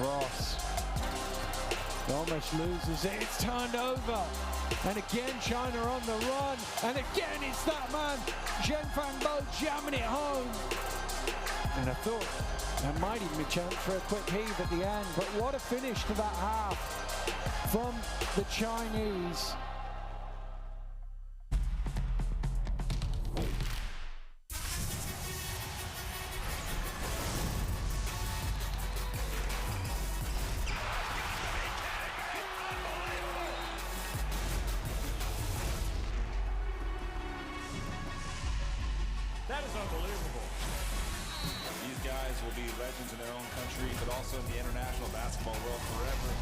Ross almost loses it. It's turned over. And again, China on the run. And again, it's that man, Zhengfang Bo, jamming it home. And I thought there might even be a chance for a quick heave at the end. But what a finish to that half from the Chinese. That is unbelievable. These guys will be legends in their own country, but also in the international basketball world forever.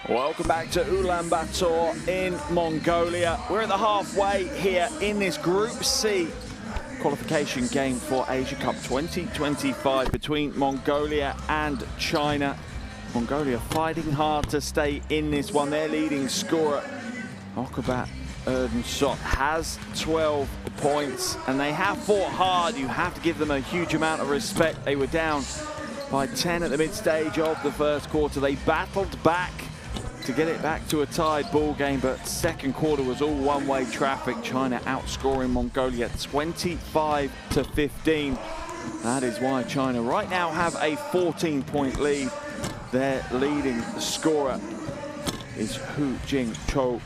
Welcome back to Ulaanbaatar in Mongolia. We're at the halfway here in this Group C qualification game for Asia Cup 2025 between Mongolia and China. Mongolia fighting hard to stay in this one. Their leading scorer, Okabat Erdensot, has 12 points, and they have fought hard. You have to give them a huge amount of respect. They were down by 10 at the mid-stage of the first quarter. They battled back to get it back to a tied ball game, but second quarter was all one-way traffic. China outscoring Mongolia 25-15. That is why China right now have a 14-point lead. Their leading scorer is Hu Jingzhou.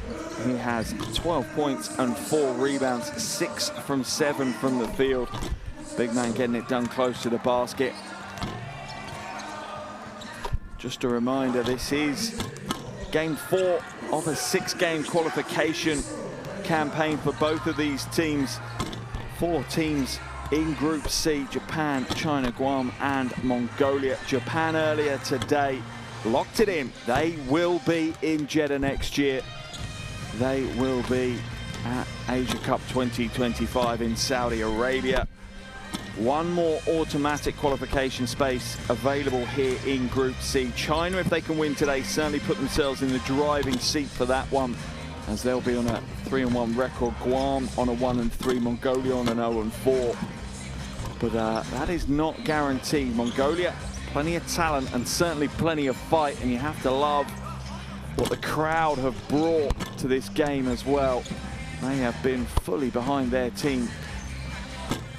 He has 12 points and 4 rebounds, 6 from 7 from the field. Big man getting it done close to the basket. Just a reminder, this is Game 4 of a 6-game qualification campaign for both of these teams. 4 teams in Group C: Japan, China, Guam, and Mongolia. Japan earlier today locked it in. They will be in Jeddah next year. They will be at Asia Cup 2025 in Saudi Arabia. One more automatic qualification space available here in Group C. China, if they can win today, certainly put themselves in the driving seat for that one, as they'll be on a 3-1 record. Guam on a 1-3, Mongolia on an 0-4. But that is not guaranteed. Mongolia, plenty of talent and certainly plenty of fight, and you have to love what the crowd have brought to this game as well. They have been fully behind their team.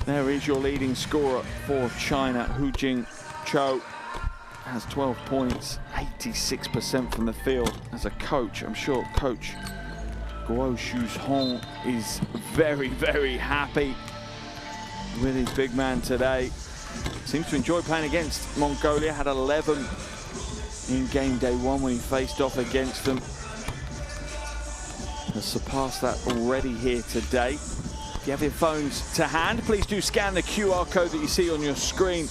There is your leading scorer for China, Hu Jingzhou. Has 12 points, 86% from the field. As a coach, I'm sure Coach Guo Shuzhong is very, very happy with his big man today. Seems to enjoy playing against Mongolia. Had 11 in game day 1 when he faced off against them. Has surpassed that already here today. If you have your phones to hand, please do scan the QR code that you see on your screen.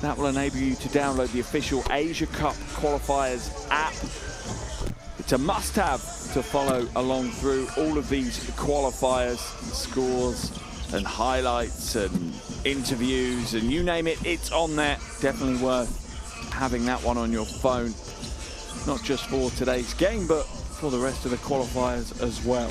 That will enable you to download the official Asia Cup Qualifiers app. It's a must-have to follow along through all of these qualifiers, scores and highlights and interviews and you name it, it's on there. Definitely worth having that one on your phone, not just for today's game, but for the rest of the qualifiers as well.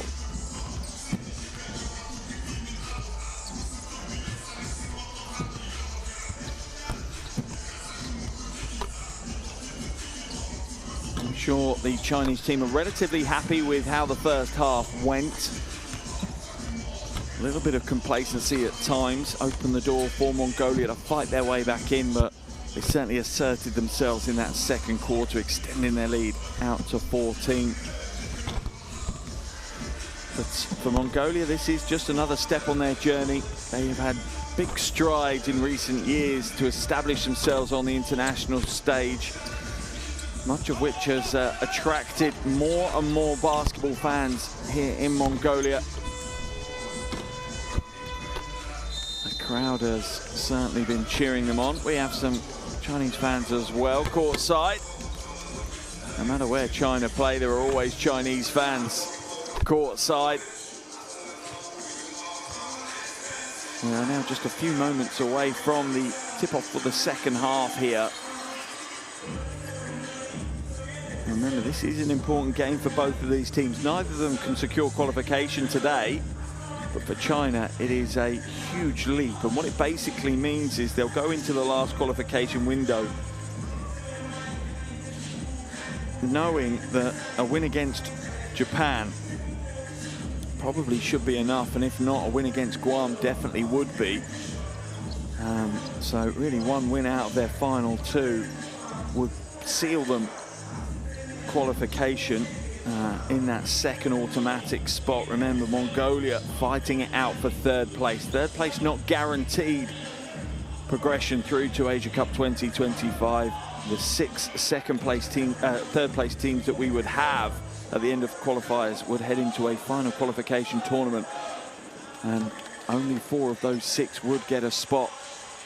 I'm sure the Chinese team are relatively happy with how the first half went. A little bit of complacency at times, opened the door for Mongolia to fight their way back in, but they certainly asserted themselves in that second quarter, extending their lead out to 14. But for Mongolia, this is just another step on their journey. They have had big strides in recent years to establish themselves on the international stage, much of which has attracted more and more basketball fans here in Mongolia. The crowd has certainly been cheering them on. We have some Chinese fans as well, courtside. No matter where China play, there are always Chinese fans courtside. We are now just a few moments away from the tip-off for the second half here. Remember, this is an important game for both of these teams. Neither of them can secure qualification today, but for China, it is a huge leap. And what it basically means is they'll go into the last qualification window knowing that a win against Japan probably should be enough, and if not, a win against Guam definitely would be. So really one win out of their final 2 would seal them qualification in that second automatic spot. Remember, Mongolia fighting it out for third place. Third place not guaranteed progression through to Asia Cup 2025. The 6 third place teams that we would have at the end of qualifiers would head into a final qualification tournament And only 4 of those 6 would get a spot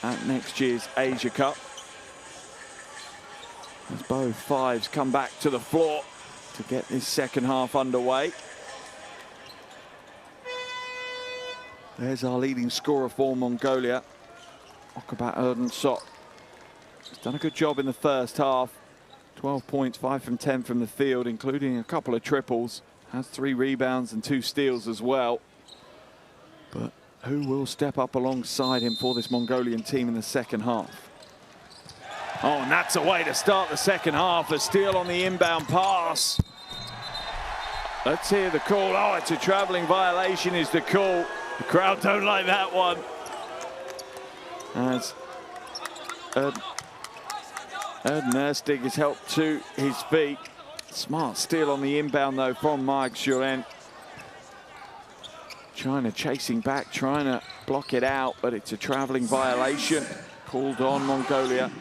at next year's Asia Cup. As both 5s come back to the floor to get this second half underway. There's our leading scorer for Mongolia, Okabat Erdensot. He's done a good job in the first half. 12 points, 5 from 10 from the field, including a couple of triples. Has 3 rebounds and 2 steals as well. But who will step up alongside him for this Mongolian team in the second half? Oh, and that's a way to start the second half. A steal on the inbound pass. Let's hear the call. Oh, it's a traveling violation is the call. The crowd don't like that one. As Erdstig is helped to his feet. Smart steal on the inbound, though, from Mike Shuren. China chasing back, trying to block it out, but it's a traveling violation called on Mongolia.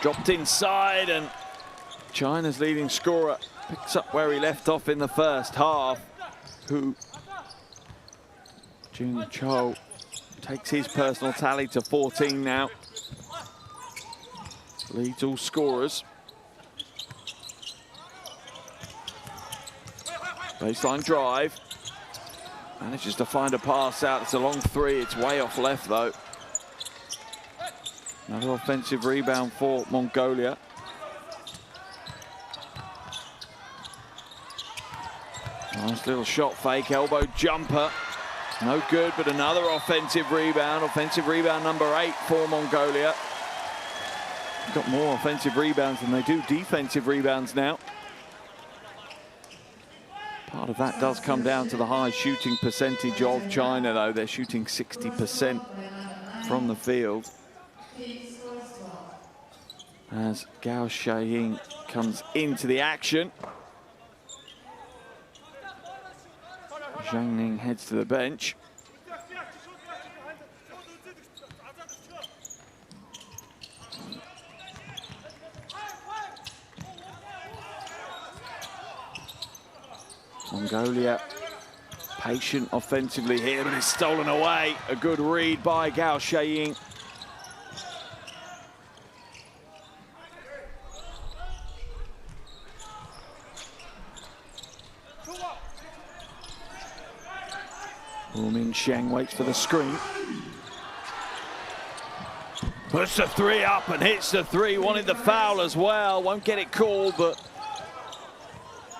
Dropped inside, and China's leading scorer picks up where he left off in the first half. Jing Cho takes his personal tally to 14 now. Leads all scorers. Baseline drive. Manages to find a pass out. It's a long 3. It's way off left, though. Another offensive rebound for Mongolia. Nice little shot fake, elbow jumper. No good, but another offensive rebound. Offensive rebound number 8 for Mongolia. Got more offensive rebounds than they do defensive rebounds now. Part of that does come down to the high shooting percentage of China, though. They're shooting 60% from the field. As Gao Shaiying comes into the action. Zhang Ning heads to the bench. Mongolia patient offensively here, but it's stolen away. A good read by Gao Shaiying. Wu Mingsheng waits for the screen. Puts the 3 up and hits the 3. Wanted the foul as well. Won't get it called, but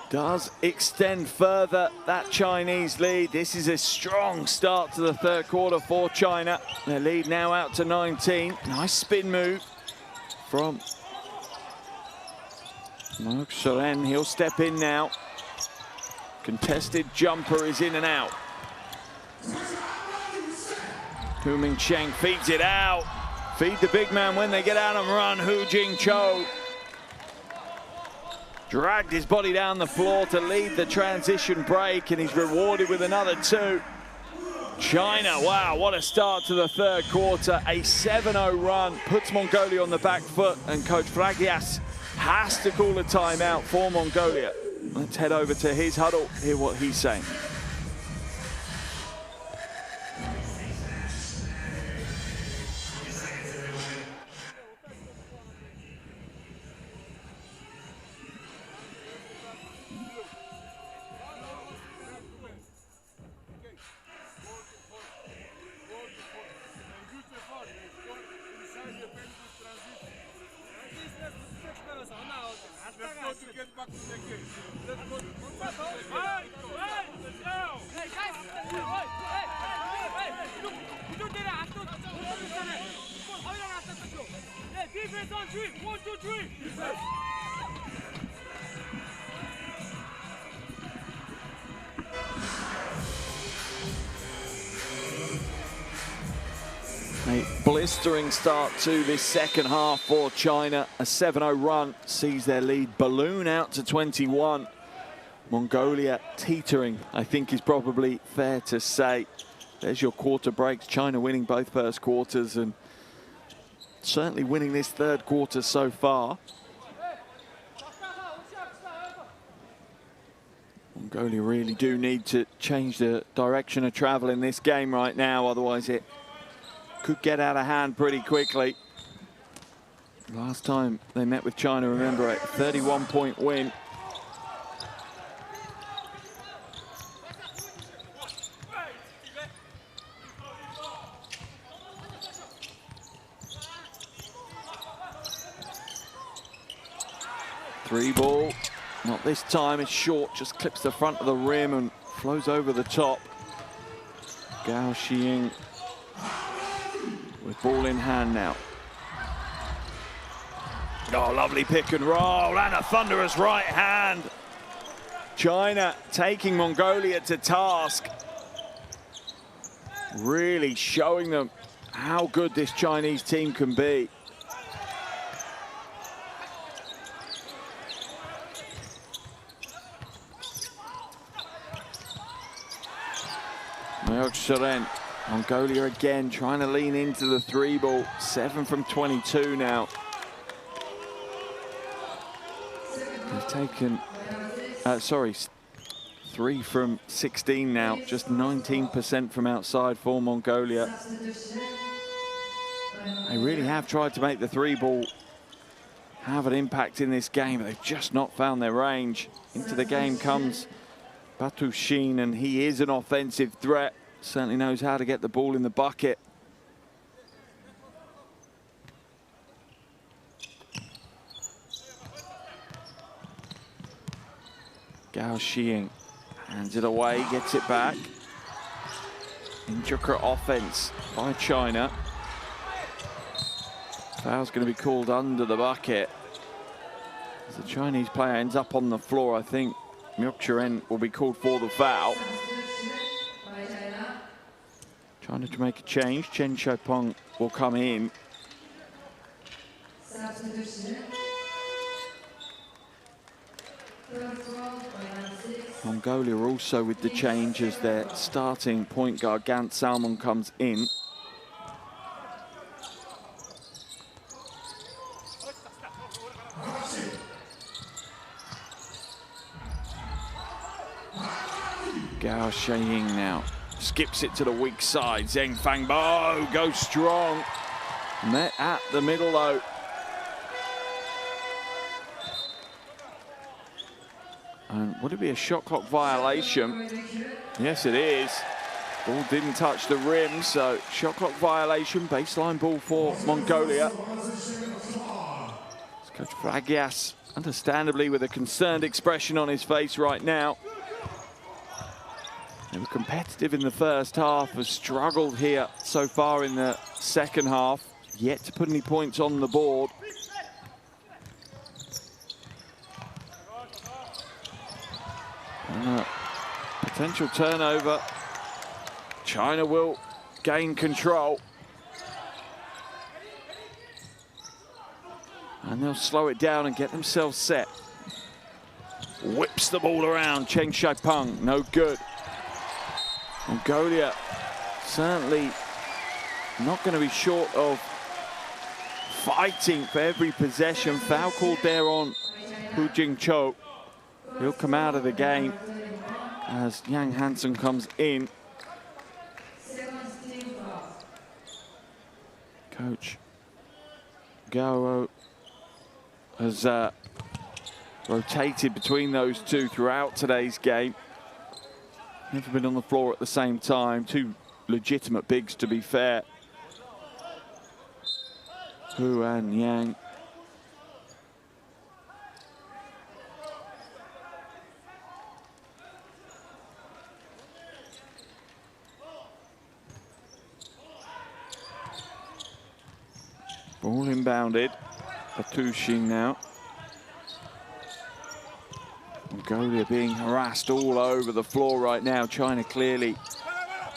does extend further that Chinese lead. This is a strong start to the third quarter for China. Their lead now out to 19. Nice spin move from Mark Soren. He'll step in now. Contested jumper is in and out. Hu Mingsheng feeds it out. Feed the big man when they get out and run. Hu Jingcho dragged his body down the floor to lead the transition break, and he's rewarded with another 2. China, wow, what a start to the third quarter. A 7-0 run puts Mongolia on the back foot, and Coach Fragias has to call a timeout for Mongolia. Let's head over to his huddle, hear what he's saying. A blistering start to this second half for China. A 7-0 run sees their lead balloon out to 21. Mongolia teetering, I think, is probably fair to say. There's your quarter breaks. China winning both first quarters and certainly winning this third quarter so far. Mongolia really do need to change the direction of travel in this game right now, otherwise it could get out of hand pretty quickly. Last time they met with China, remember, a 31-point win. Three ball, not this time, it's short, just clips the front of the rim and flows over the top. Gao Xiying with ball in hand now. Oh, lovely pick and roll and a thunderous right hand. China taking Mongolia to task. Really showing them how good this Chinese team can be. Mongolia again trying to lean into the three ball. 7 from 22 now. They've taken, 3 from 16 now. Just 19% from outside for Mongolia. They really have tried to make the three ball have an impact in this game, but they've just not found their range. Into the game comes Batushin, and he is an offensive threat. Certainly knows how to get the ball in the bucket. Gao Xiying hands it away, gets it back. Intricate offense by China. Foul's going to be called under the bucket. As the Chinese player ends up on the floor, I think Myok-Cheren will be called for the foul. China to make a change. Chen Xiaopeng will come in. Mongolia also with the change as their starting point guard Gant Salmon comes in. Gao Xiying now skips it to the weak side. Zheng Fangbo goes strong. Met at the middle though. And would it be a shot clock violation? Yes, it is. Ball didn't touch the rim, so shot clock violation. Baseline ball for Mongolia. Coach Fragias, understandably, with a concerned expression on his face right now. They were competitive in the first half, have struggled here so far in the second half. Yet to put any points on the board. And a potential turnover. China will gain control. And they'll slow it down and get themselves set. Whips the ball around. Chen Xiaopeng, no good. Mongolia certainly not going to be short of fighting for every possession. Foul called there on Hu Jingcho. He'll come out of the game as Yang Hansen comes in. Coach Gao has rotated between those two throughout today's game. Never been on the floor at the same time. Two legitimate bigs, to be fair. Hu and Yang. Ball inbounded. Batushin now. Mongolia being harassed all over the floor right now. China clearly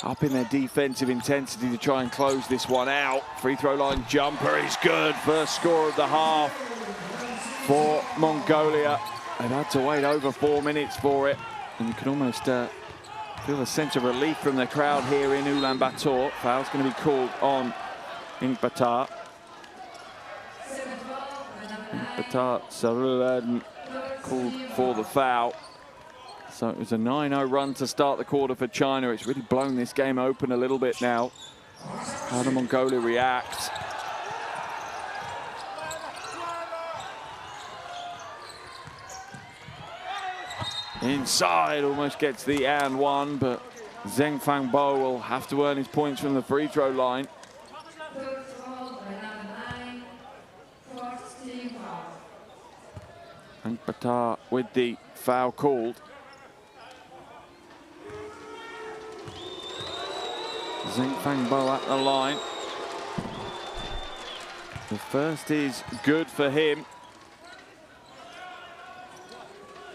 up in their defensive intensity to try and close this one out. Free throw line jumper is good. First score of the half for Mongolia. They've had to wait over 4 minutes for it. And you can almost feel a sense of relief from the crowd here in Ulaanbaatar. Foul's going to be called on Inkbatar. Inkbatar Sarulan called for the foul. So it was a 9-0 run to start the quarter for China. It's really blown this game open a little bit now. How do Mongolia react? Inside, almost gets the and one, but Zheng Fangbo will have to earn his points from the free throw line. And Batar with the foul called. Zheng Fangbo at the line. The first is good for him.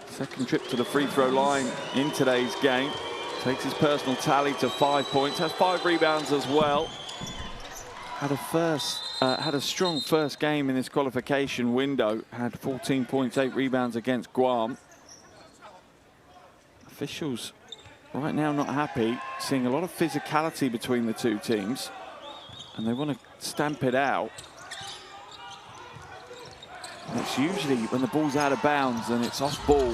Second trip to the free throw line in today's game. Takes his personal tally to 5 points. Has 5 rebounds as well. Had a strong first game in this qualification window. Had 14 points, 8 rebounds against Guam. Officials right now not happy. Seeing a lot of physicality between the two teams. And they want to stamp it out. And it's usually when the ball's out of bounds and it's off ball,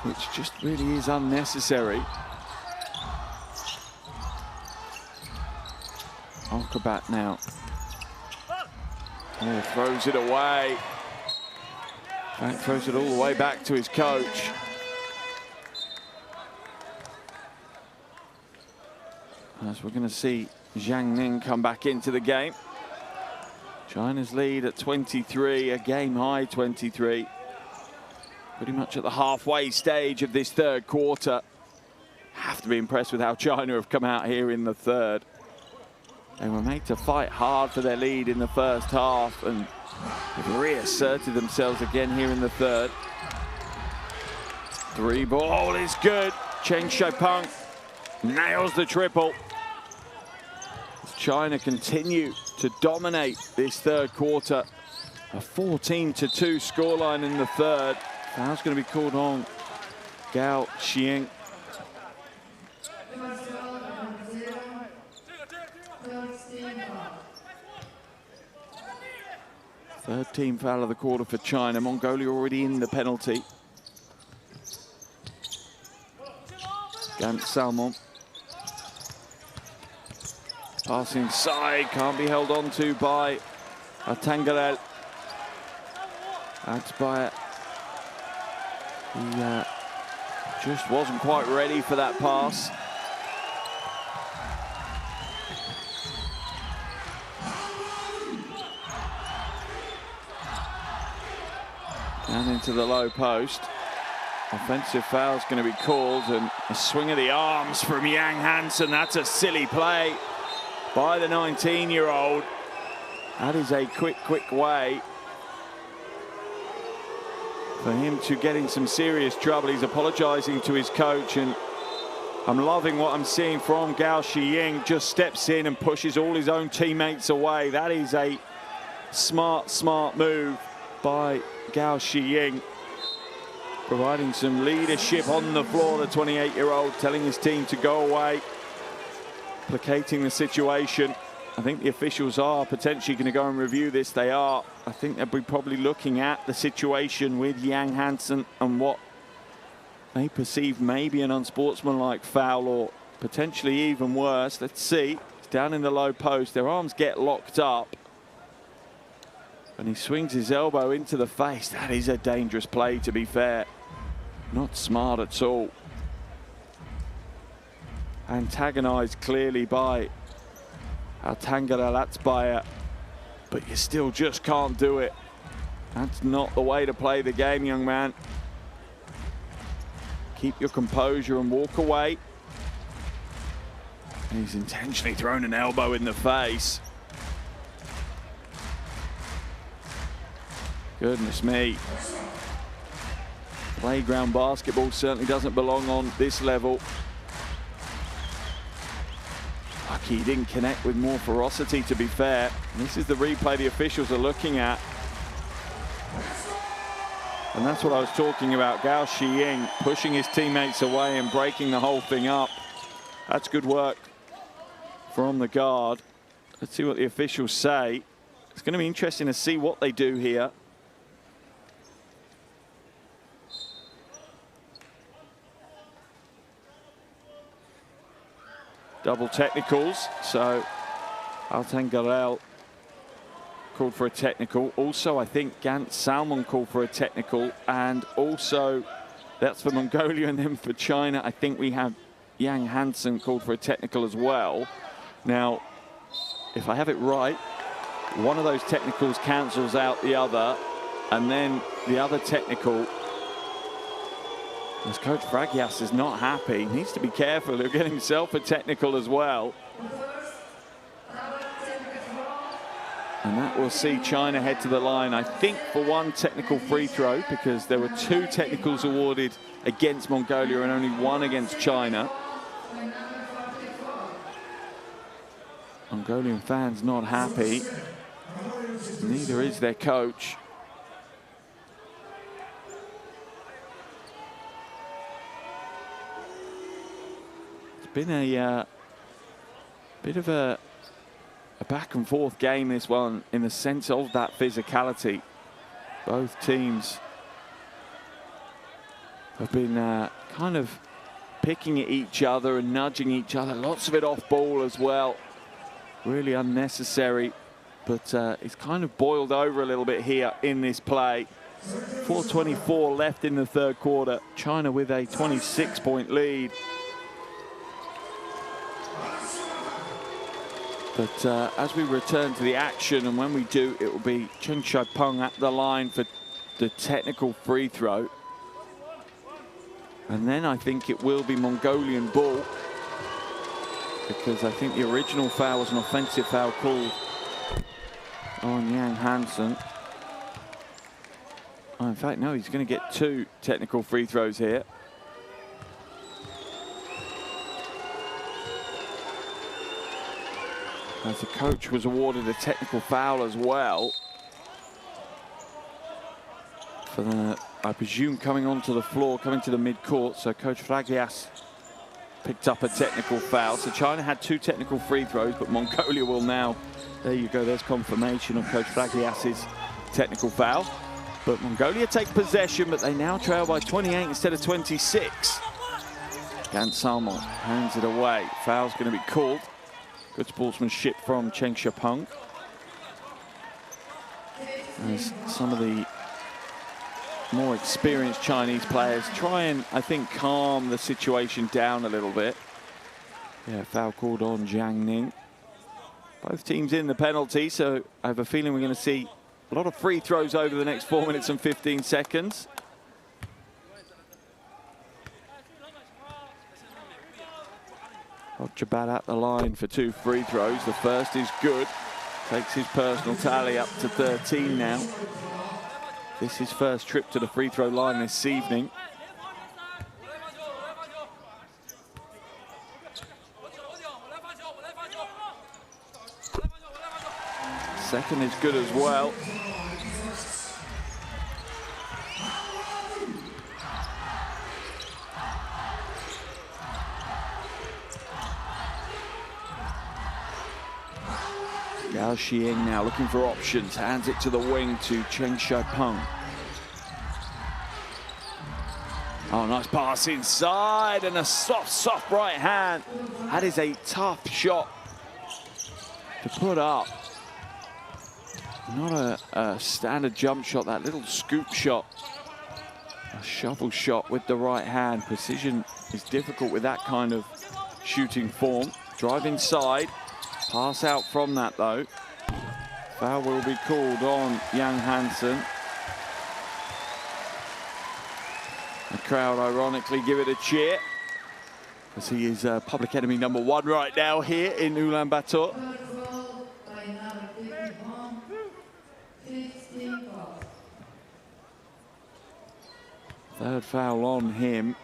which just really is unnecessary. Alkabat now. Oh, throws it away. Back throws it all the way back to his coach. As we're going to see Zhang Ning come back into the game. China's lead at 23, a game high 23. Pretty much at the halfway stage of this third quarter. Have to be impressed with how China have come out here in the third. They were made to fight hard for their lead in the first half and have reasserted themselves again here in the third. 3 ball is good. Chen Xiaopeng nails the triple. China continue to dominate this third quarter. A 14-2 scoreline in the third. Foul's going to be called on Gao Xiying. Third team foul of the quarter for China. Mongolia already in the penalty. Gant Salmon. Pass inside, can't be held on to by Tangarel. That's by he just wasn't quite ready for that pass. Down into the low post. Offensive foul's going to be called, and a swing of the arms from Yang Hansen. That's a silly play by the 19-year-old. That is a quick way for him to get in some serious trouble. He's apologizing to his coach, and I'm loving what I'm seeing from Gao Xiying. Just steps in and pushes all his own teammates away. That is a smart move by Gao Xiying. Providing some leadership on the floor, the 28-year-old telling his team to go away. Placating the situation. I think the officials are potentially going to go and review this. They are. I think they'll be probably looking at the situation with Yang Hansen and what they perceive maybe an unsportsmanlike foul, or potentially even worse. Let's see. It's down in the low post. Their arms get locked up. And he swings his elbow into the face. That is a dangerous play, to be fair. Not smart at all. Antagonized clearly by Tangara Latsbaya, but you still just can't do it. That's not the way to play the game, young man. Keep your composure and walk away. And he's intentionally thrown an elbow in the face. Goodness me. Playground basketball certainly doesn't belong on this level. Lucky he didn't connect with more ferocity, to be fair. And this is the replay the officials are looking at. And that's what I was talking about. Gao Xiying pushing his teammates away and breaking the whole thing up. That's good work from the guard. Let's see what the officials say. It's going to be interesting to see what they do here. double technicals. So Altan Garel called for a technical. Also, I think Gant Salmon called for a technical. And also, that's for Mongolia, and then for China, I think we have Yang Hansen called for a technical as well. Now, if I have it right, one of those technicals cancels out the other, and then the other technical, as Coach Fragias is not happy, he needs to be careful. He'll get himself a technical as well. And that will see China head to the line, I think, for one technical free throw, because there were 2 technicals awarded against Mongolia and only 1 against China. Mongolian fans not happy. Neither is their coach. It's been a bit of a back and forth game, this one, in the sense of that physicality. Both teams have been kind of picking at each other and nudging each other. Lots of it off ball as well. Really unnecessary, but it's kind of boiled over a little bit here in this play. 4:24 left in the third quarter. China with a 26-point lead. But as we return to the action, and when we do, it will be Cheng Shai-Peng at the line for the technical free throw. And then I think it will be Mongolian ball, because I think the original foul was an offensive foul called on Yang Hansen. Oh, in fact, no, he's going to get 2 technical free throws here. As the coach was awarded a technical foul as well. For the, I presume, coming onto the floor, coming to the mid-court. So Coach Fragias picked up a technical foul. So China had 2 technical free throws, but Mongolia will now, there you go, there's confirmation of Coach Fragias's technical foul. But Mongolia take possession, but they now trail by 28 instead of 26. Gant Salmon hands it away. Foul's going to be called. Good sportsmanship from Cheng Shai-Peng. As some of the more experienced Chinese players try and, I think, calm the situation down a little bit. Yeah, foul called on Jiang Ning. Both teams in the penalty, so I have a feeling we're going to see a lot of free throws over the next 4 minutes and 15 seconds. Jabat at the line for 2 free throws. The first is good. Takes his personal tally up to 13 now. This is his first trip to the free throw line this evening. Second is good as well. Gao Xiang now looking for options, hands it to the wing to Cheng Shai-Peng. Oh, nice pass inside, and a soft right hand. That is a tough shot to put up. Not a standard jump shot, that little scoop shot. A shovel shot with the right hand. Precision is difficult with that kind of shooting form. Drive inside. Pass out from that, though. Foul will be called on Yang Hansen. The crowd, ironically, give it a cheer, as he is public enemy #1 right now here in Ulaanbaatar. Third foul on him.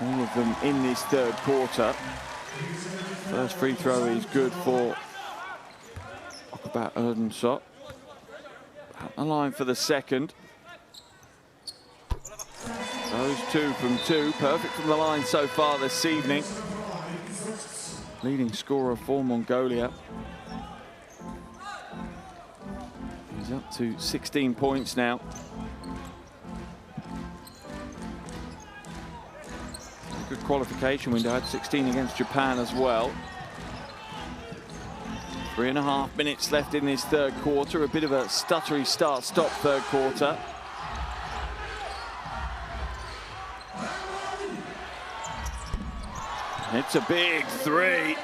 All of them in this third quarter. First free throw is good for Okabat Erdensot. At the line for the second. Those 2 from 2. Perfect from the line so far this evening. Leading scorer for Mongolia. He's up to 16 points now. good qualification window. Had 16 against Japan as well. 3.5 minutes left in this third quarter. A bit of a stuttery start-stop third quarter. It's a big three.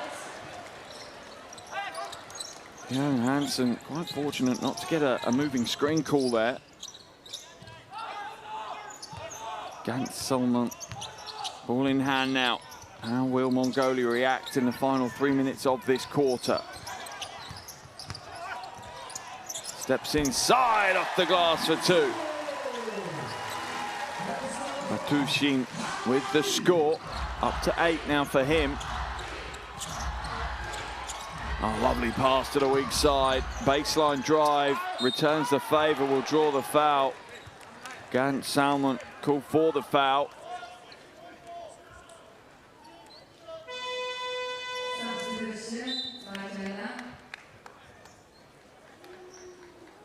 Young Hansen quite fortunate not to get a moving screen call there. Gant Salman, ball in hand now. How will Mongolia react in the final 3 minutes of this quarter? Steps inside off the glass for two. Batushin with the score. Up to 8 now for him. A lovely pass to the weak side. Baseline drive. Returns the favour. Will draw the foul. Gant Salman called for the foul.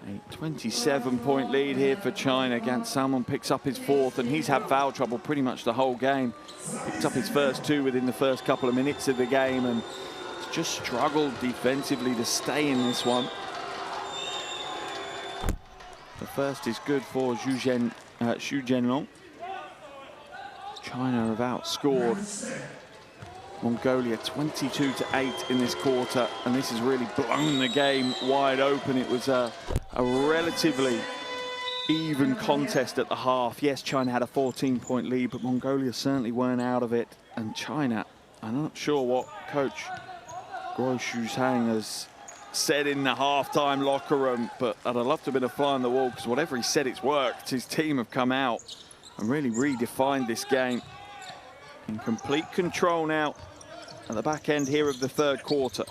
A 27-point lead here for China. Gant Salman picks up his fourth, and he's had foul trouble pretty much the whole game. Picked up his first two within the first couple of minutes of the game, and has just struggled defensively to stay in this one. The first is good for Xu Zhenlong. China have outscored Mongolia 22-8 in this quarter, and this has really blown the game wide open. It was a relatively even contest at the half. Yes, China had a 14-point lead, but Mongolia certainly weren't out of it. And China, I'm not sure what coach Guo Shuzhang has said in the halftime locker room, but I'd love to have been a fly on the wall, because whatever he said, it's worked. His team have come out and really redefined this game. In complete control now at the back end here of the third quarter.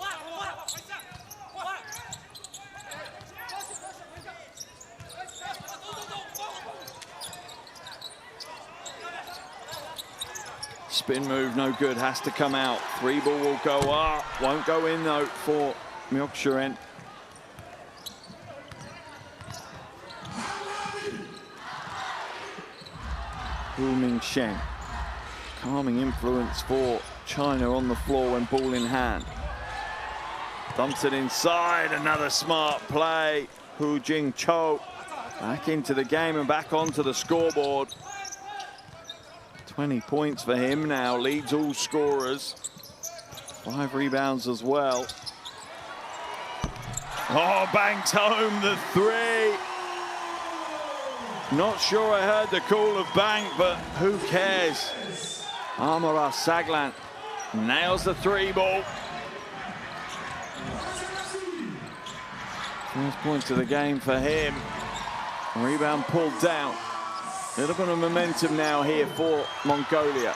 Spin move, no good, has to come out. Three ball will go up, won't go in though for Myeoksuren. Hu Mingsheng. Calming influence for China on the floor when ball in hand. Dumps it inside, another smart play. Hu Jingcho back into the game and back onto the scoreboard. 20 points for him now, leads all scorers. 5 rebounds as well. Oh, banks home the three. Not sure I heard the call of bank, but who cares? Amara Saglan nails the three ball. First point of the game for him. Rebound pulled down. A little bit of momentum now here for Mongolia.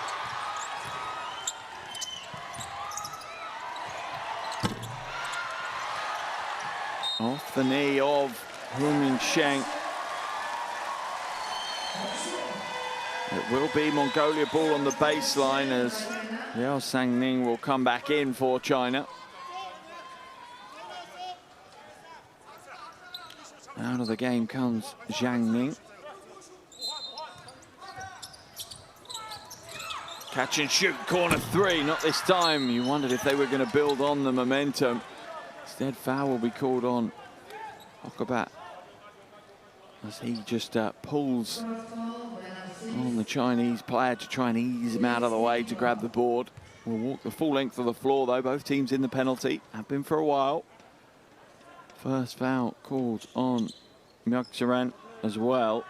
Off the knee of Hu Mingsheng. It will be Mongolia ball on the baseline as Liao Sangning will come back in for China. Out of the game comes Zhang Ning. Catch and shoot, corner three, not this time. You wondered if they were going to build on the momentum. Instead, foul will be called on Okabat as he just pulls on the Chinese player to try and ease him out of the way to grab the board. Will walk the full length of the floor though. Both teams in the penalty, have been for a while. First foul called on Myeoksuren as well.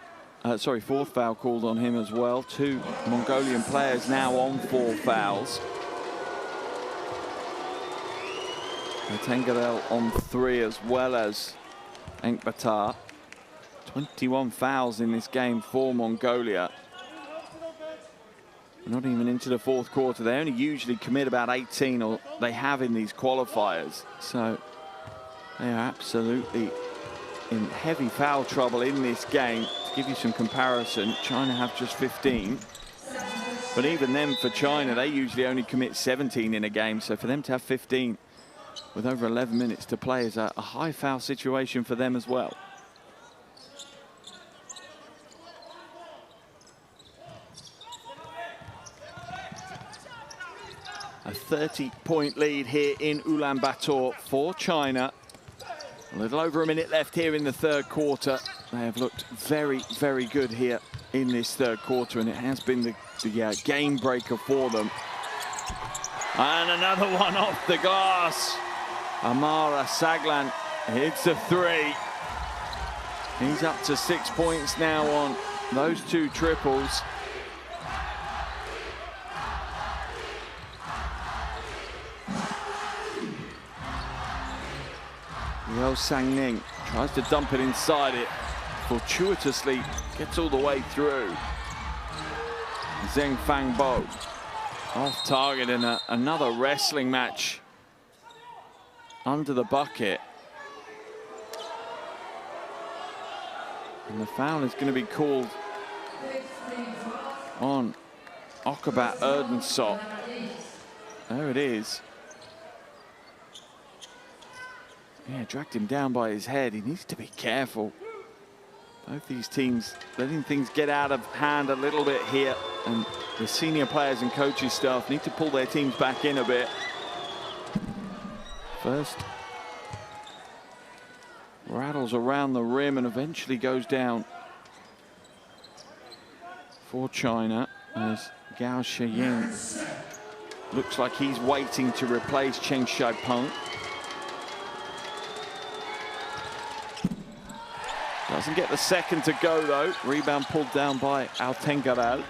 Sorry, fourth foul called on him as well. 2 Mongolian players now on 4 fouls. Tengarel on 3 as well as Enkbatar. 21 fouls in this game for Mongolia. Not even into the fourth quarter. They only usually commit about 18, or they have in these qualifiers. So they are absolutely in heavy foul trouble in this game. To give you some comparison, China have just 15. But even then, for China, they usually only commit 17 in a game. So for them to have 15 with over 11 minutes to play is a high foul situation for them as well. 30-point lead here in Ulaanbaatar for China. A little over a minute left here in the third quarter. They have looked very, very good here in this third quarter, and it has been the game breaker for them. And another one off the glass. Amara Saglan hits a three. He's up to 6 points now on those two triples. Liu Sangning tries to dump it inside it. Fortuitously gets all the way through. Zheng Fangbo off target in another wrestling match under the bucket. And the foul is going to be called on Okabat Erdensot. There it is. Yeah, dragged him down by his head. He needs to be careful. Both these teams letting things get out of hand a little bit here, and the senior players and coaching staff need to pull their teams back in a bit. First, rattles around the rim and eventually goes down for China as Gao Shiying looks like he's waiting to replace Cheng Shai-Peng. Doesn't get the second to go though. Rebound pulled down by Altengaral.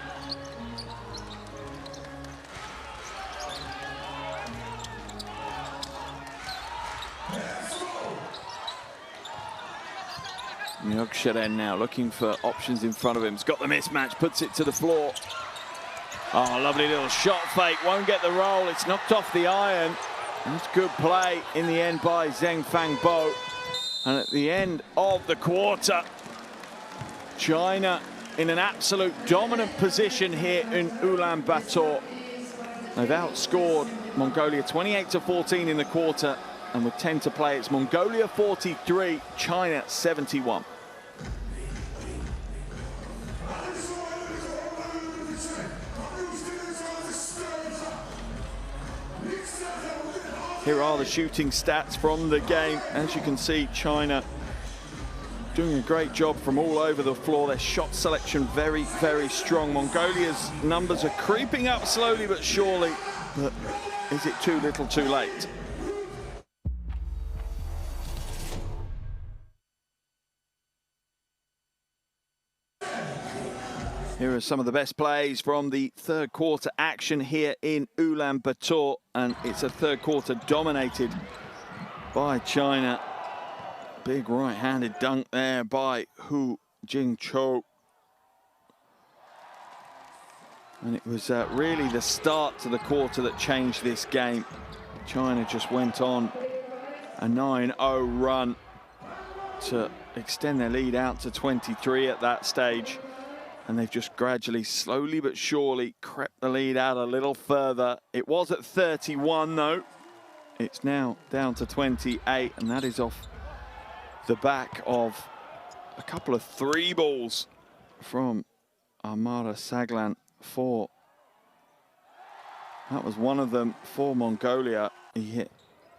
Nyoksharen now looking for options in front of him. He's got the mismatch, puts it to the floor. Oh, lovely little shot fake. Won't get the roll. It's knocked off the iron. That's good play in the end by Zheng Fangbo. And at the end of the quarter, China in an absolute dominant position here in Ulaanbaatar. They've outscored Mongolia 28-14 in the quarter, and with 10 to play, it's Mongolia 43, China 71. Here are the shooting stats from the game. As you can see, China doing a great job from all over the floor. Their shot selection very, very strong. Mongolia's numbers are creeping up slowly but surely. But is it too little too late? Here are some of the best plays from the third quarter action here in Ulaanbaatar, and it's a third quarter dominated by China. Big right-handed dunk there by Hu Jingzhou. And it was really the start to the quarter that changed this game. China just went on a 9-0 run to extend their lead out to 23 at that stage. And they've just gradually, slowly but surely, crept the lead out a little further. It was at 31, though. It's now down to 28, and that is off the back of a couple of three balls from Amara Saglan for. That was one of them for Mongolia. He hit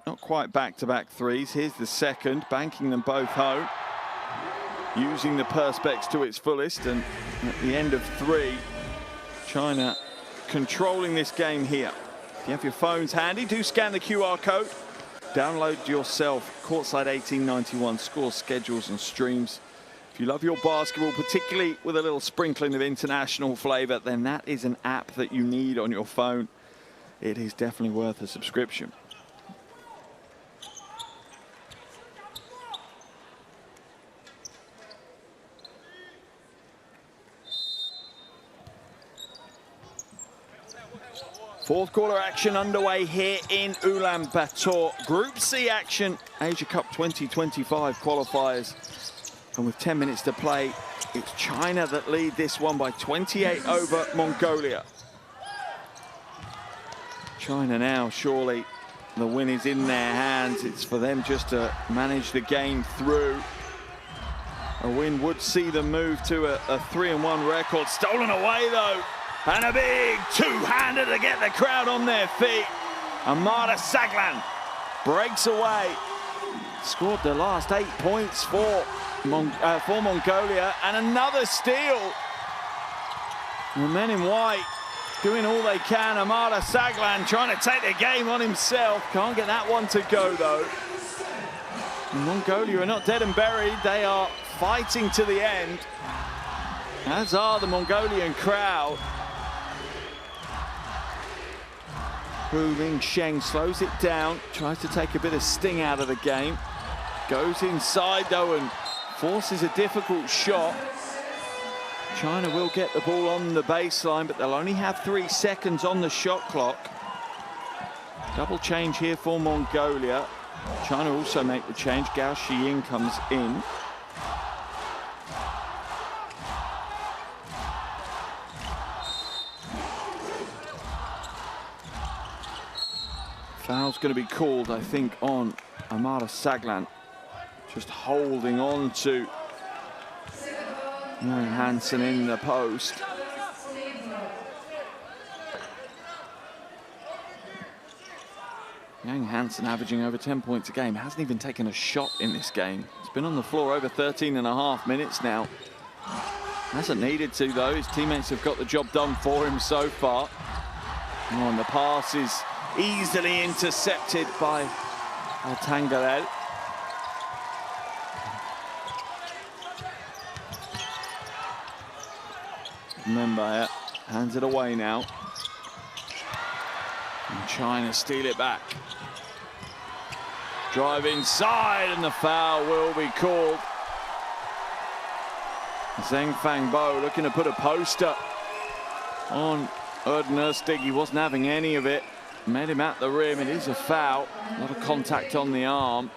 not quite back-to-back threes. Here's the second, banking them both home. Using the perspex to its fullest, and at the end of three, China controlling this game here. If you have your phones handy, do scan the QR code. Download yourself Courtside 1891 scores, schedules and streams. If you love your basketball, particularly with a little sprinkling of international flavor, then that is an app that you need on your phone. It is definitely worth a subscription. Fourth quarter action underway here in Ulaanbaatar. Group C action, Asia Cup 2025 qualifiers. And with 10 minutes to play, it's China that lead this one by 28 over Mongolia. China now, surely the win is in their hands. It's for them just to manage the game through. A win would see them move to a 3-1 record. Stolen away though. And a big two-hander to get the crowd on their feet. Amara Saglan breaks away. Scored the last 8 points for Mongolia, and another steal. The men in white doing all they can. Amara Saglan trying to take the game on himself. Can't get that one to go, though. And Mongolia are not dead and buried. They are fighting to the end, as are the Mongolian crowd. Hu Mingsheng slows it down, tries to take a bit of sting out of the game. Goes inside, though, and forces a difficult shot. China will get the ball on the baseline, but they'll only have 3 seconds on the shot clock. Double change here for Mongolia. China also make the change. Gao Shiying comes in. Foul's going to be called, I think, on Amara Saglan. Just holding on to Yang Hansen in the post. Yang Hansen averaging over 10 points a game. Hasn't even taken a shot in this game. He's been on the floor over 13.5 minutes now. Hasn't needed to, though. His teammates have got the job done for him so far. Oh, and the pass is easily intercepted by Tangarel. Remember, hands it away now. And China steal it back. Drive inside, and the foul will be called. Zheng Fangbo looking to put a poster on Erdnustig. He wasn't having any of it. Met him at the rim. It is a foul. A lot of contact on the arm.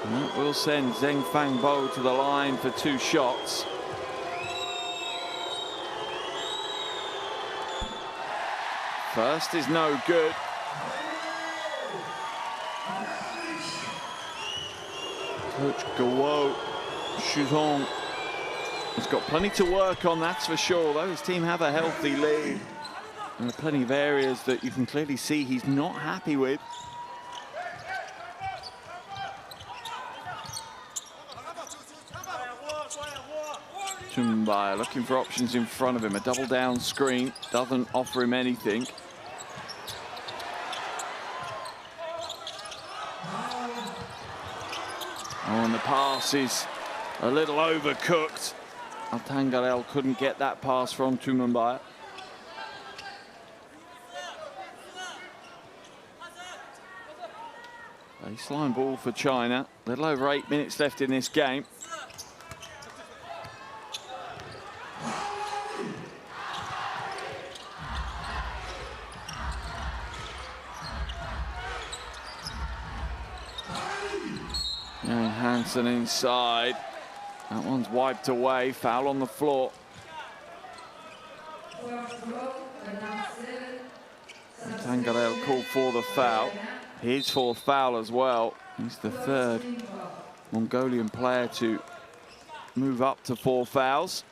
And that will send Zheng Fangbo to the line for 2 shots. First is no good. Coach Guo Shuzhong has got plenty to work on, that's for sure, though. His team have a healthy lead. There are plenty of areas that you can clearly see he's not happy with. Tumbai looking for options in front of him. A double down screen doesn't offer him anything. Oh, and the pass is a little overcooked. Tangarel couldn't get that pass from Tumbai. Baseline ball for China. A little over 8 minutes left in this game. Hansen inside. That one's wiped away. Foul on the floor. Tangarel called for the foul. His 4th foul as well. He's the 3rd Mongolian player to move up to 4 fouls.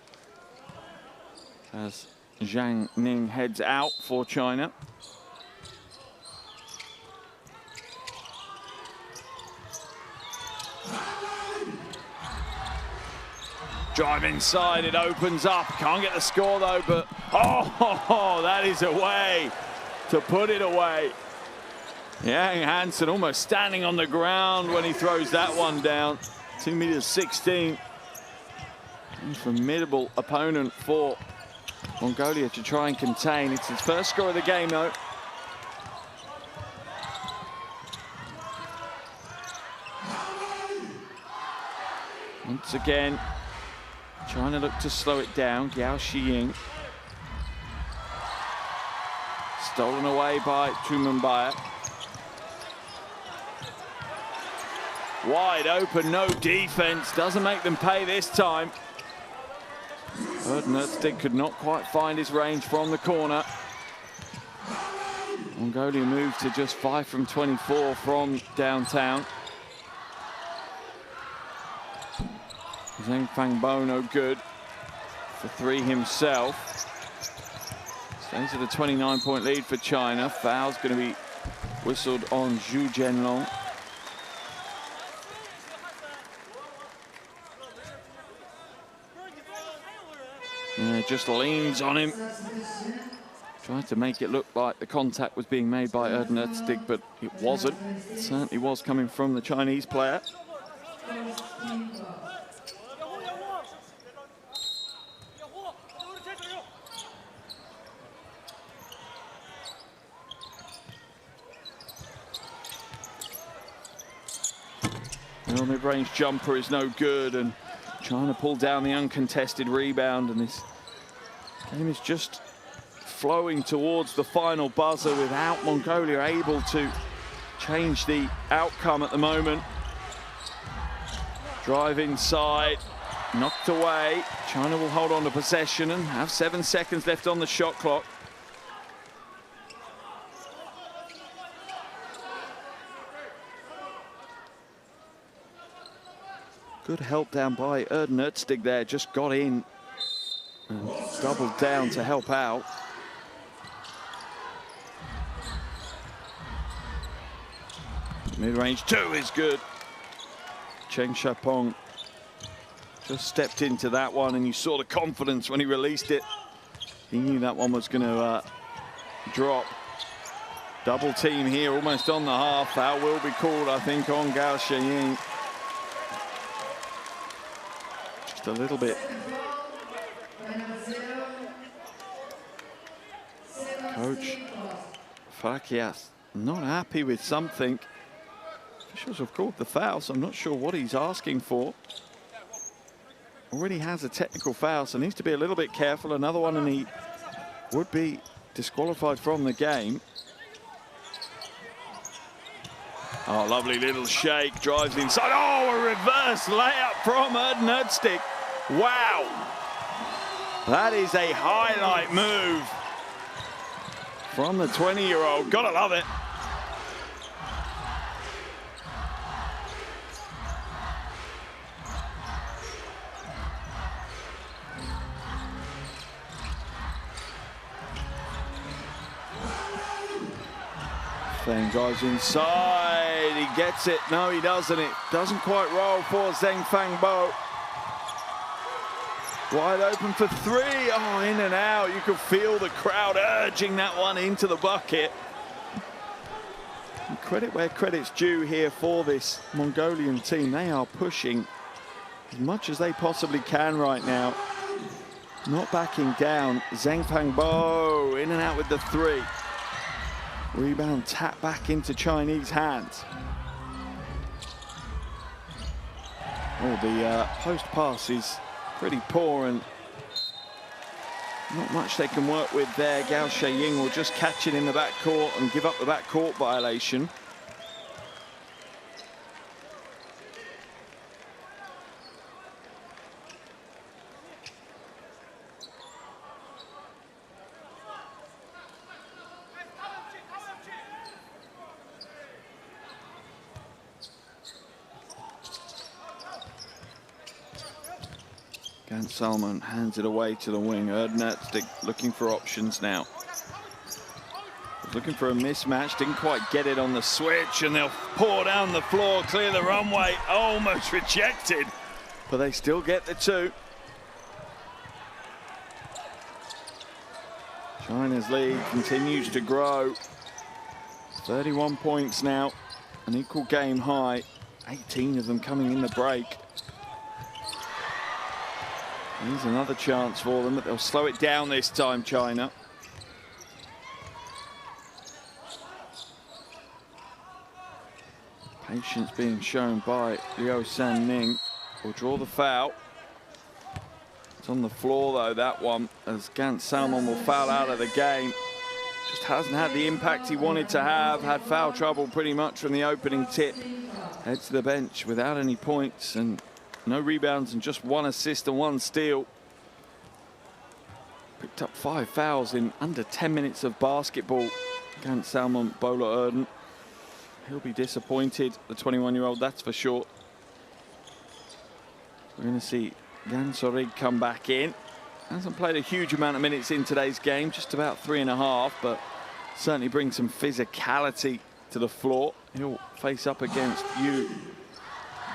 As Zhang Ning heads out for China. Drive inside, it opens up. Can't get the score though, but oh, that is a way to put it away. Yang Hansen almost standing on the ground when he throws that one down. 2'16". A formidable opponent for Mongolia to try and contain. It's his first score of the game though. Once again, China look to slow it down. Gao Shiying. Stolen away by Tumbai. Wide open, no defense. Doesn't make them pay this time. Erdnustig could not quite find his range from the corner. Mongolia moved to just 5 from 24 from downtown. Zheng Fangbo no good for 3 himself. Stays at a 29-point lead for China. Foul's going to be whistled on Zhu Jianlong. Yeah, just leans on him. Tried to make it look like the contact was being made by Erden Öztürk, but it wasn't. It certainly was coming from the Chinese player. The mid-range jumper is no good, and China pulled down the uncontested rebound, and this game is just flowing towards the final buzzer without Mongolia able to change the outcome at the moment. Drive inside, knocked away. China will hold on to possession and have 7 seconds left on the shot clock. Good help down by Erden Öztürk there, just got in and doubled down to help out. Mid-range 2 is good. Cheng Xiaopeng just stepped into that one, and you saw the confidence when he released it. He knew that one was going to drop. Double team here, almost on the half. Foul will be called, I think, on Gao Shiying. Just a little bit. Coach Fakias not happy with something. Officials have called the foul, so I'm not sure what he's asking for. Already has a technical foul, so needs to be a little bit careful. Another one and he would be disqualified from the game. Oh, lovely little shake, drives inside. Oh, a reverse layup from Erden Öztürk. Wow. That is a highlight move from the 20-year-old. Gotta love it. Fang drives inside, he gets it. No, he doesn't. It doesn't quite roll for Zheng Fangbo. Wide open for 3. Oh, in and out. You could feel the crowd urging that one into the bucket. And credit where credit's due here for this Mongolian team. They are pushing as much as they possibly can right now. Not backing down. Zheng Fangbo in and out with the 3. Rebound tap back into Chinese hands. Oh, the post pass is pretty poor and not much they can work with there. Gao Shiying will just catch it in the backcourt and give up the backcourt violation. Salman hands it away to the wing. Erden Öztürk looking for options now. Looking for a mismatch, didn't quite get it on the switch, and they'll pour down the floor, clear the runway. Almost rejected, but they still get the 2. China's lead continues to grow. 31 points now, an equal game high. 18 of them coming in the break. Here's another chance for them, but they'll slow it down this time, China. Patience being shown by Liu Sanning. Will draw the foul. It's on the floor, though, that one, as Gant Salmon will foul out of the game. Just hasn't had the impact he wanted to have. Had foul trouble pretty much from the opening tip. Heads to the bench without any points and no rebounds and just 1 assist and 1 steal. Picked up 5 fouls in under 10 minutes of basketball. Gant Salmon Bola Erden. He'll be disappointed, the 21-year-old, that's for sure. We're going to see Gansorig come back in. Hasn't played a huge amount of minutes in today's game, just about 3.5, but certainly brings some physicality to the floor. He'll face up against Yu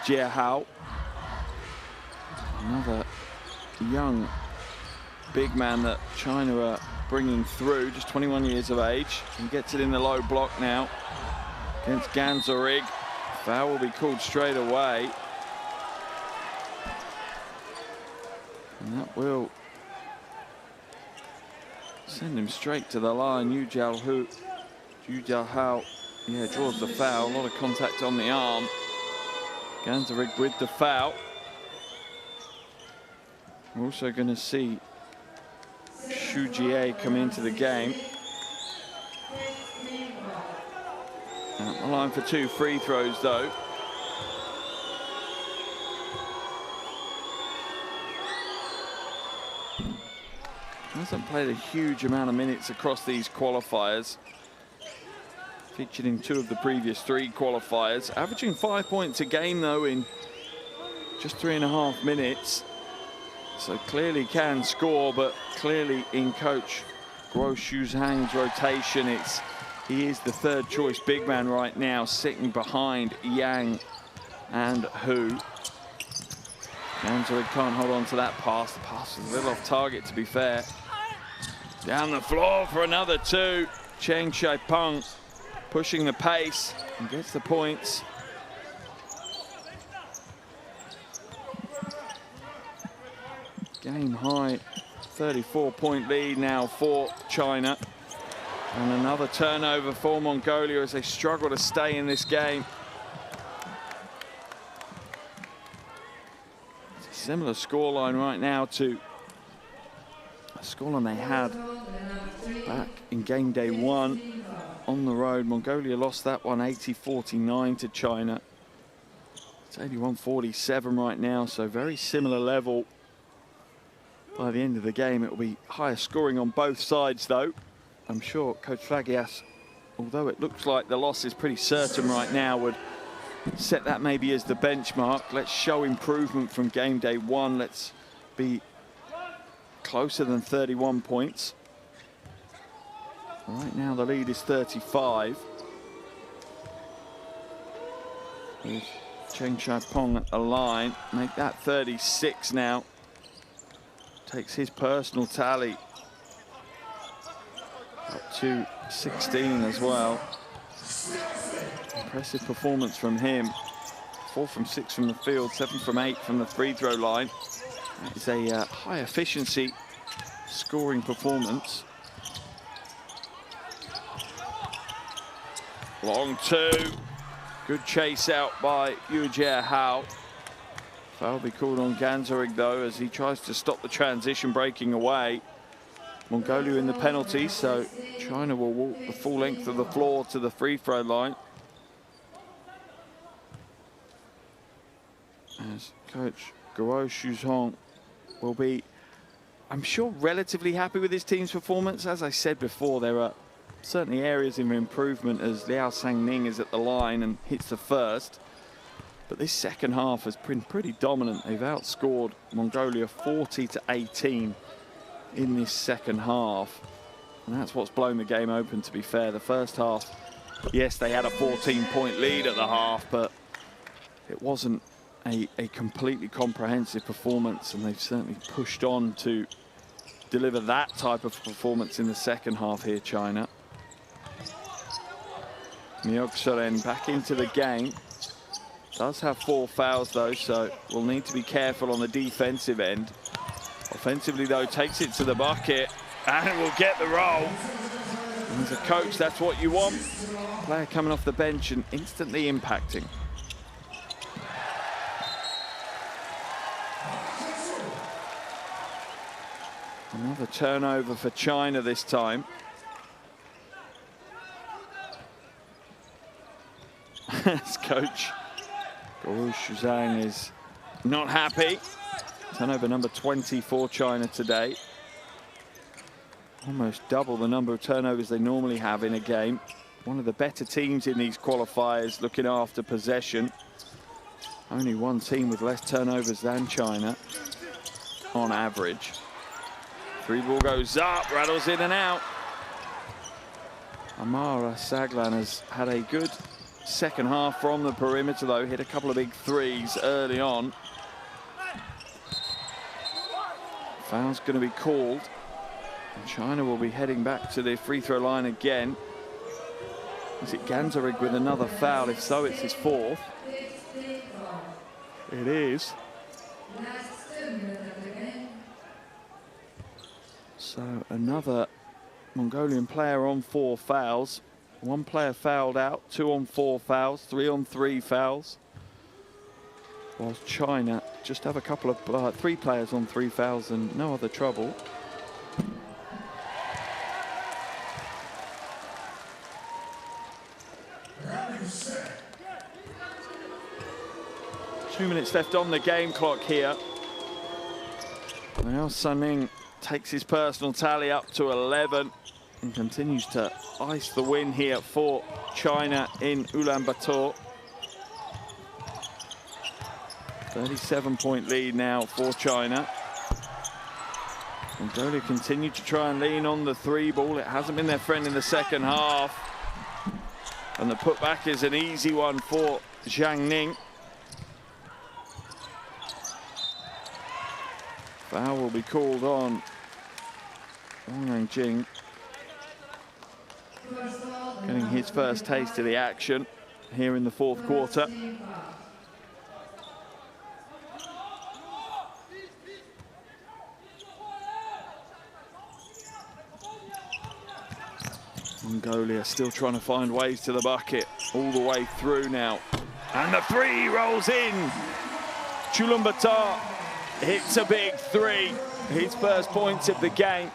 Jiahao. Another young big man that China are bringing through, just 21 years of age. He gets it in the low block now against Gansorig. Foul will be called straight away. And that will send him straight to the line. Yu Jiahao, yeah, draws the foul. A lot of contact on the arm. Gansorig with the foul. We're also going to see Xu Jie come into the game. Out the line for 2 free throws, though. Hasn't played a huge amount of minutes across these qualifiers. Featured in 2 of the previous 3 qualifiers. Averaging 5 points a game, though, in just 3.5 minutes. So clearly can score, but clearly in coach Guo Shuzhang's rotation, he is the 3rd choice big man right now, sitting behind Yang and Hu. Gansorig can't hold on to that pass. The pass was a little off target, to be fair. Down the floor for another 2. Cheng Shaipeng pushing the pace and gets the points. Game high 34-point lead now for China. And another turnover for Mongolia as they struggle to stay in this game. It's a similar scoreline right now to a scoreline they had back in game day 1 on the road. Mongolia lost that one 80-49 to China. It's 81-47 right now, so very similar level. By the end of the game, it will be higher scoring on both sides, though. I'm sure Coach Flagias, although it looks like the loss is pretty certain right now, would set that maybe as the benchmark. Let's show improvement from game day 1. Let's be closer than 31 points. Right now, the lead is 35. With Cheng Shaipeng at the line. Make that 36 now. Takes his personal tally up to 16 as well. Impressive performance from him. 4 from 6 from the field, 7 from 8 from the free throw line. That is a high efficiency scoring performance. Long 2. Good chase out by Yu Jiahao. Foul will be called on Gansorig, though, as he tries to stop the transition breaking away. Mongolia in the penalty, so China will walk the full length of the floor to the free throw line. As coach Guo Shuzhang will be, I'm sure, relatively happy with his team's performance. As I said before, there are certainly areas of improvement as Liao Sangning is at the line and hits the first. But this second half has been pretty dominant. They've outscored Mongolia 40-18 in this second half. And that's what's blown the game open, to be fair. The first half, yes, they had a 14-point lead at the half, but it wasn't a completely comprehensive performance, and they've certainly pushed on to deliver that type of performance in the second half here, China. Myeok-soren back into the game. Does have 4 fouls, though, so we'll need to be careful on the defensive end. Offensively, though, takes it to the bucket and will get the roll. And as a coach, that's what you want. Player coming off the bench and instantly impacting. Another turnover for China this time. As coach Guo Shuzhang is not happy. Turnover number 20 for China today. Almost double the number of turnovers they normally have in a game. One of the better teams in these qualifiers, looking after possession. Only one team with less turnovers than China on average. Three ball goes up, rattles in and out. Amara Saglan has had a good second half from the perimeter though, hit a couple of big threes early on. Foul's going to be called. And China will be heading back to the free throw line again. Is it Ganzarig with another foul? If so, it's his fourth. It is. So another Mongolian player on 4 fouls. One player fouled out, 2 on 4 fouls, 3 on 3 fouls. Whilst China just have a couple of 3 players on 3 fouls and no other trouble. Two minutes left on the game clock here. Now Sunning takes his personal tally up to 11 and continues to ice the win here for China in Ulaanbaatar. 37-point lead now for China. Mongolia continue to try and lean on the 3 ball. It hasn't been their friend in the second half. And the putback is an easy one for Zhang Ning. Foul will be called on Wang Jing. Getting his first taste of the action here in the 4th quarter. Mongolia still trying to find ways to the bucket all the way through now. And the 3 rolls in. Ulaanbaatar hits a big 3. His first points of the game.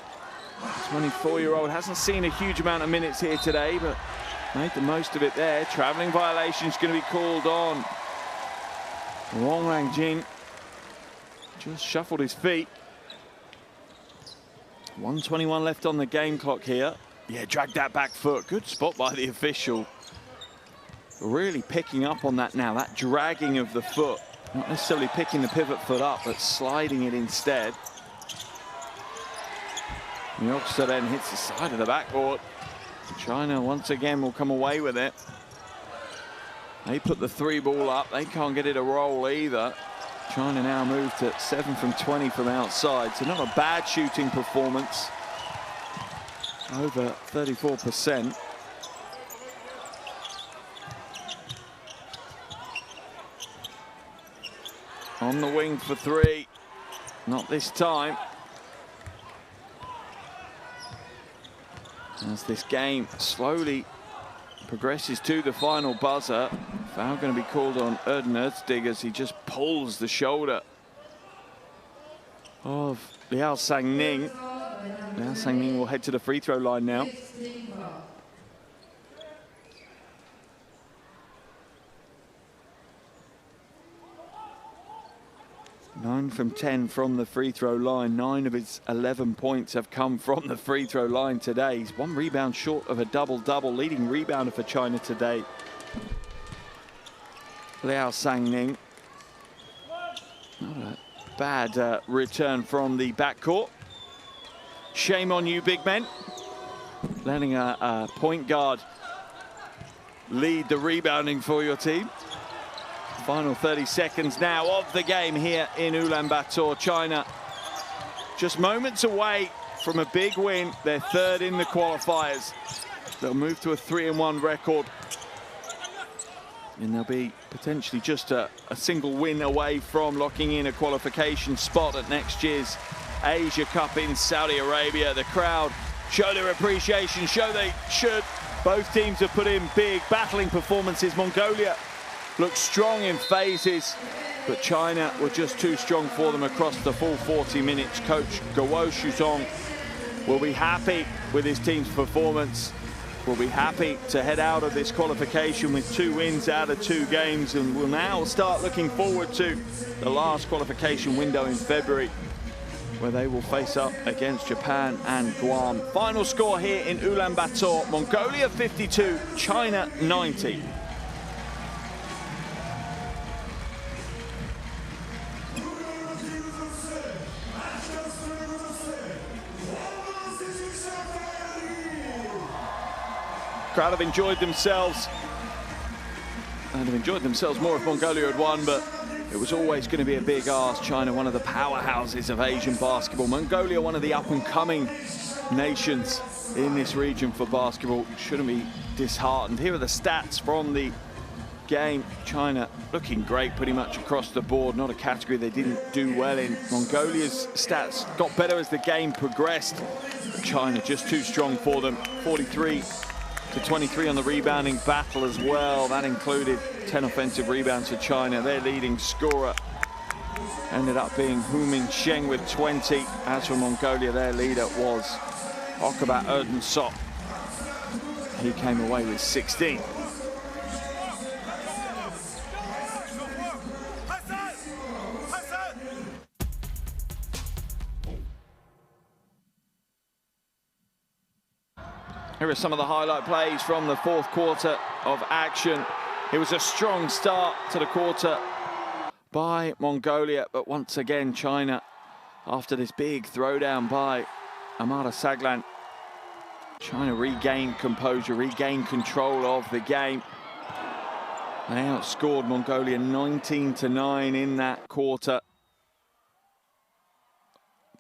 24-year-old hasn't seen a huge amount of minutes here today, but made the most of it there. Traveling violation is going to be called on. Wang Rangjin just shuffled his feet. 1:21 left on the game clock here. Yeah, dragged that back foot. Good spot by the official. Really picking up on that now, that dragging of the foot. Not necessarily picking the pivot foot up, but sliding it instead. Mjoksa then hits the side of the backboard. China once again will come away with it. They put the 3 ball up. They can't get it a roll either. China now moved to 7 from 20 from outside. So not a bad shooting performance. Over 34%. On the wing for 3. Not this time. As this game slowly progresses to the final buzzer. Foul going to be called on Erden Özdig as he just pulls the shoulder of Liao Sang-ning. Liao Sang-ning will head to the free throw line now. 9 from 10 from the free throw line. 9 of his 11 points have come from the free throw line today. He's 1 rebound short of a double-double, leading rebounder for China today. Liao Sang-ning. Not a bad return from the backcourt. Shame on you, big men. Letting a point guard lead the rebounding for your team. Final 30 seconds now of the game here in Ulaanbaatar. China just moments away from a big win. They're 3rd in the qualifiers. They'll move to a 3-1 record. And they'll be potentially just a single win away from locking in a qualification spot at next year's Asia Cup in Saudi Arabia. The crowd show their appreciation, show they should. Both teams have put in big battling performances. Mongolia looked strong in phases, but China were just too strong for them across the full 40 minutes. Coach Guo Shutong will be happy with his team's performance. Will be happy to head out of this qualification with 2 wins out of 2 games, and will now start looking forward to the last qualification window in February, where they will face up against Japan and Guam. Final score here in Ulaanbaatar: Mongolia 52, China 90. Crowd have enjoyed themselves. And have enjoyed themselves more if Mongolia had won, but it was always going to be a big ask. China, one of the powerhouses of Asian basketball. Mongolia, one of the up-and-coming nations in this region for basketball. Shouldn't be disheartened. Here are the stats from the game. China looking great pretty much across the board. Not a category they didn't do well in. Mongolia's stats got better as the game progressed. China just too strong for them. 43-23 on the rebounding battle as well. That included 10 offensive rebounds for China. Their leading scorer ended up being Hu Mingsheng with 20. As for Mongolia, their leader was Okabat Erdensop. He came away with 16. Here are some of the highlight plays from the fourth quarter of action. It was a strong start to the quarter by Mongolia, but once again, China, after this big throwdown by Amara Saglan, China regained composure, regained control of the game. They outscored Mongolia 19-9 in that quarter.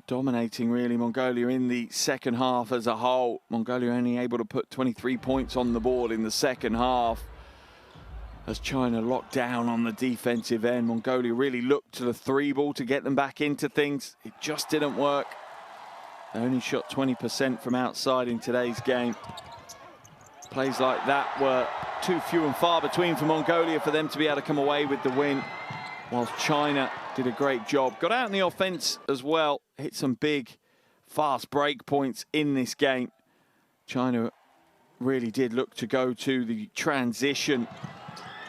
Dominating really Mongolia in the second half as a whole. Mongolia only able to put 23 points on the board in the second half as China locked down on the defensive end. Mongolia really looked to the three ball to get them back into things. It just didn't work. They only shot 20% from outside in today's game. Plays like that were too few and far between for Mongolia for them to be able to come away with the win, whilst China did a great job. Got out in the offense as well, hit some big, fast break points in this game. China really did look to go to the transition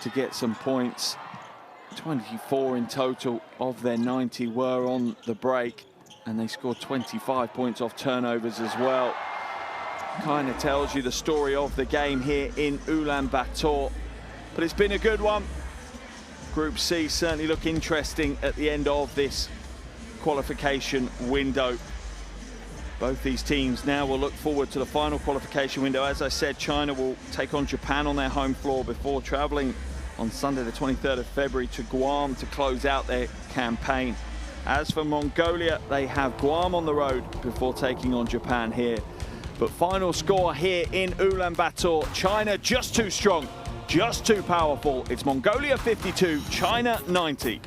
to get some points. 24 in total of their 90 were on the break, and they scored 25 points off turnovers as well. Kind of tells you the story of the game here in Ulaanbaatar. But it's been a good one. Group C certainly look interesting at the end of this qualification window. Both these teams now will look forward to the final qualification window. As I said, China will take on Japan on their home floor before traveling on Sunday the 23rd of February to Guam to close out their campaign. As for Mongolia, they have Guam on the road before taking on Japan here. But final score here in Ulaanbaatar, China just too strong, just too powerful. It's Mongolia 52, China 90.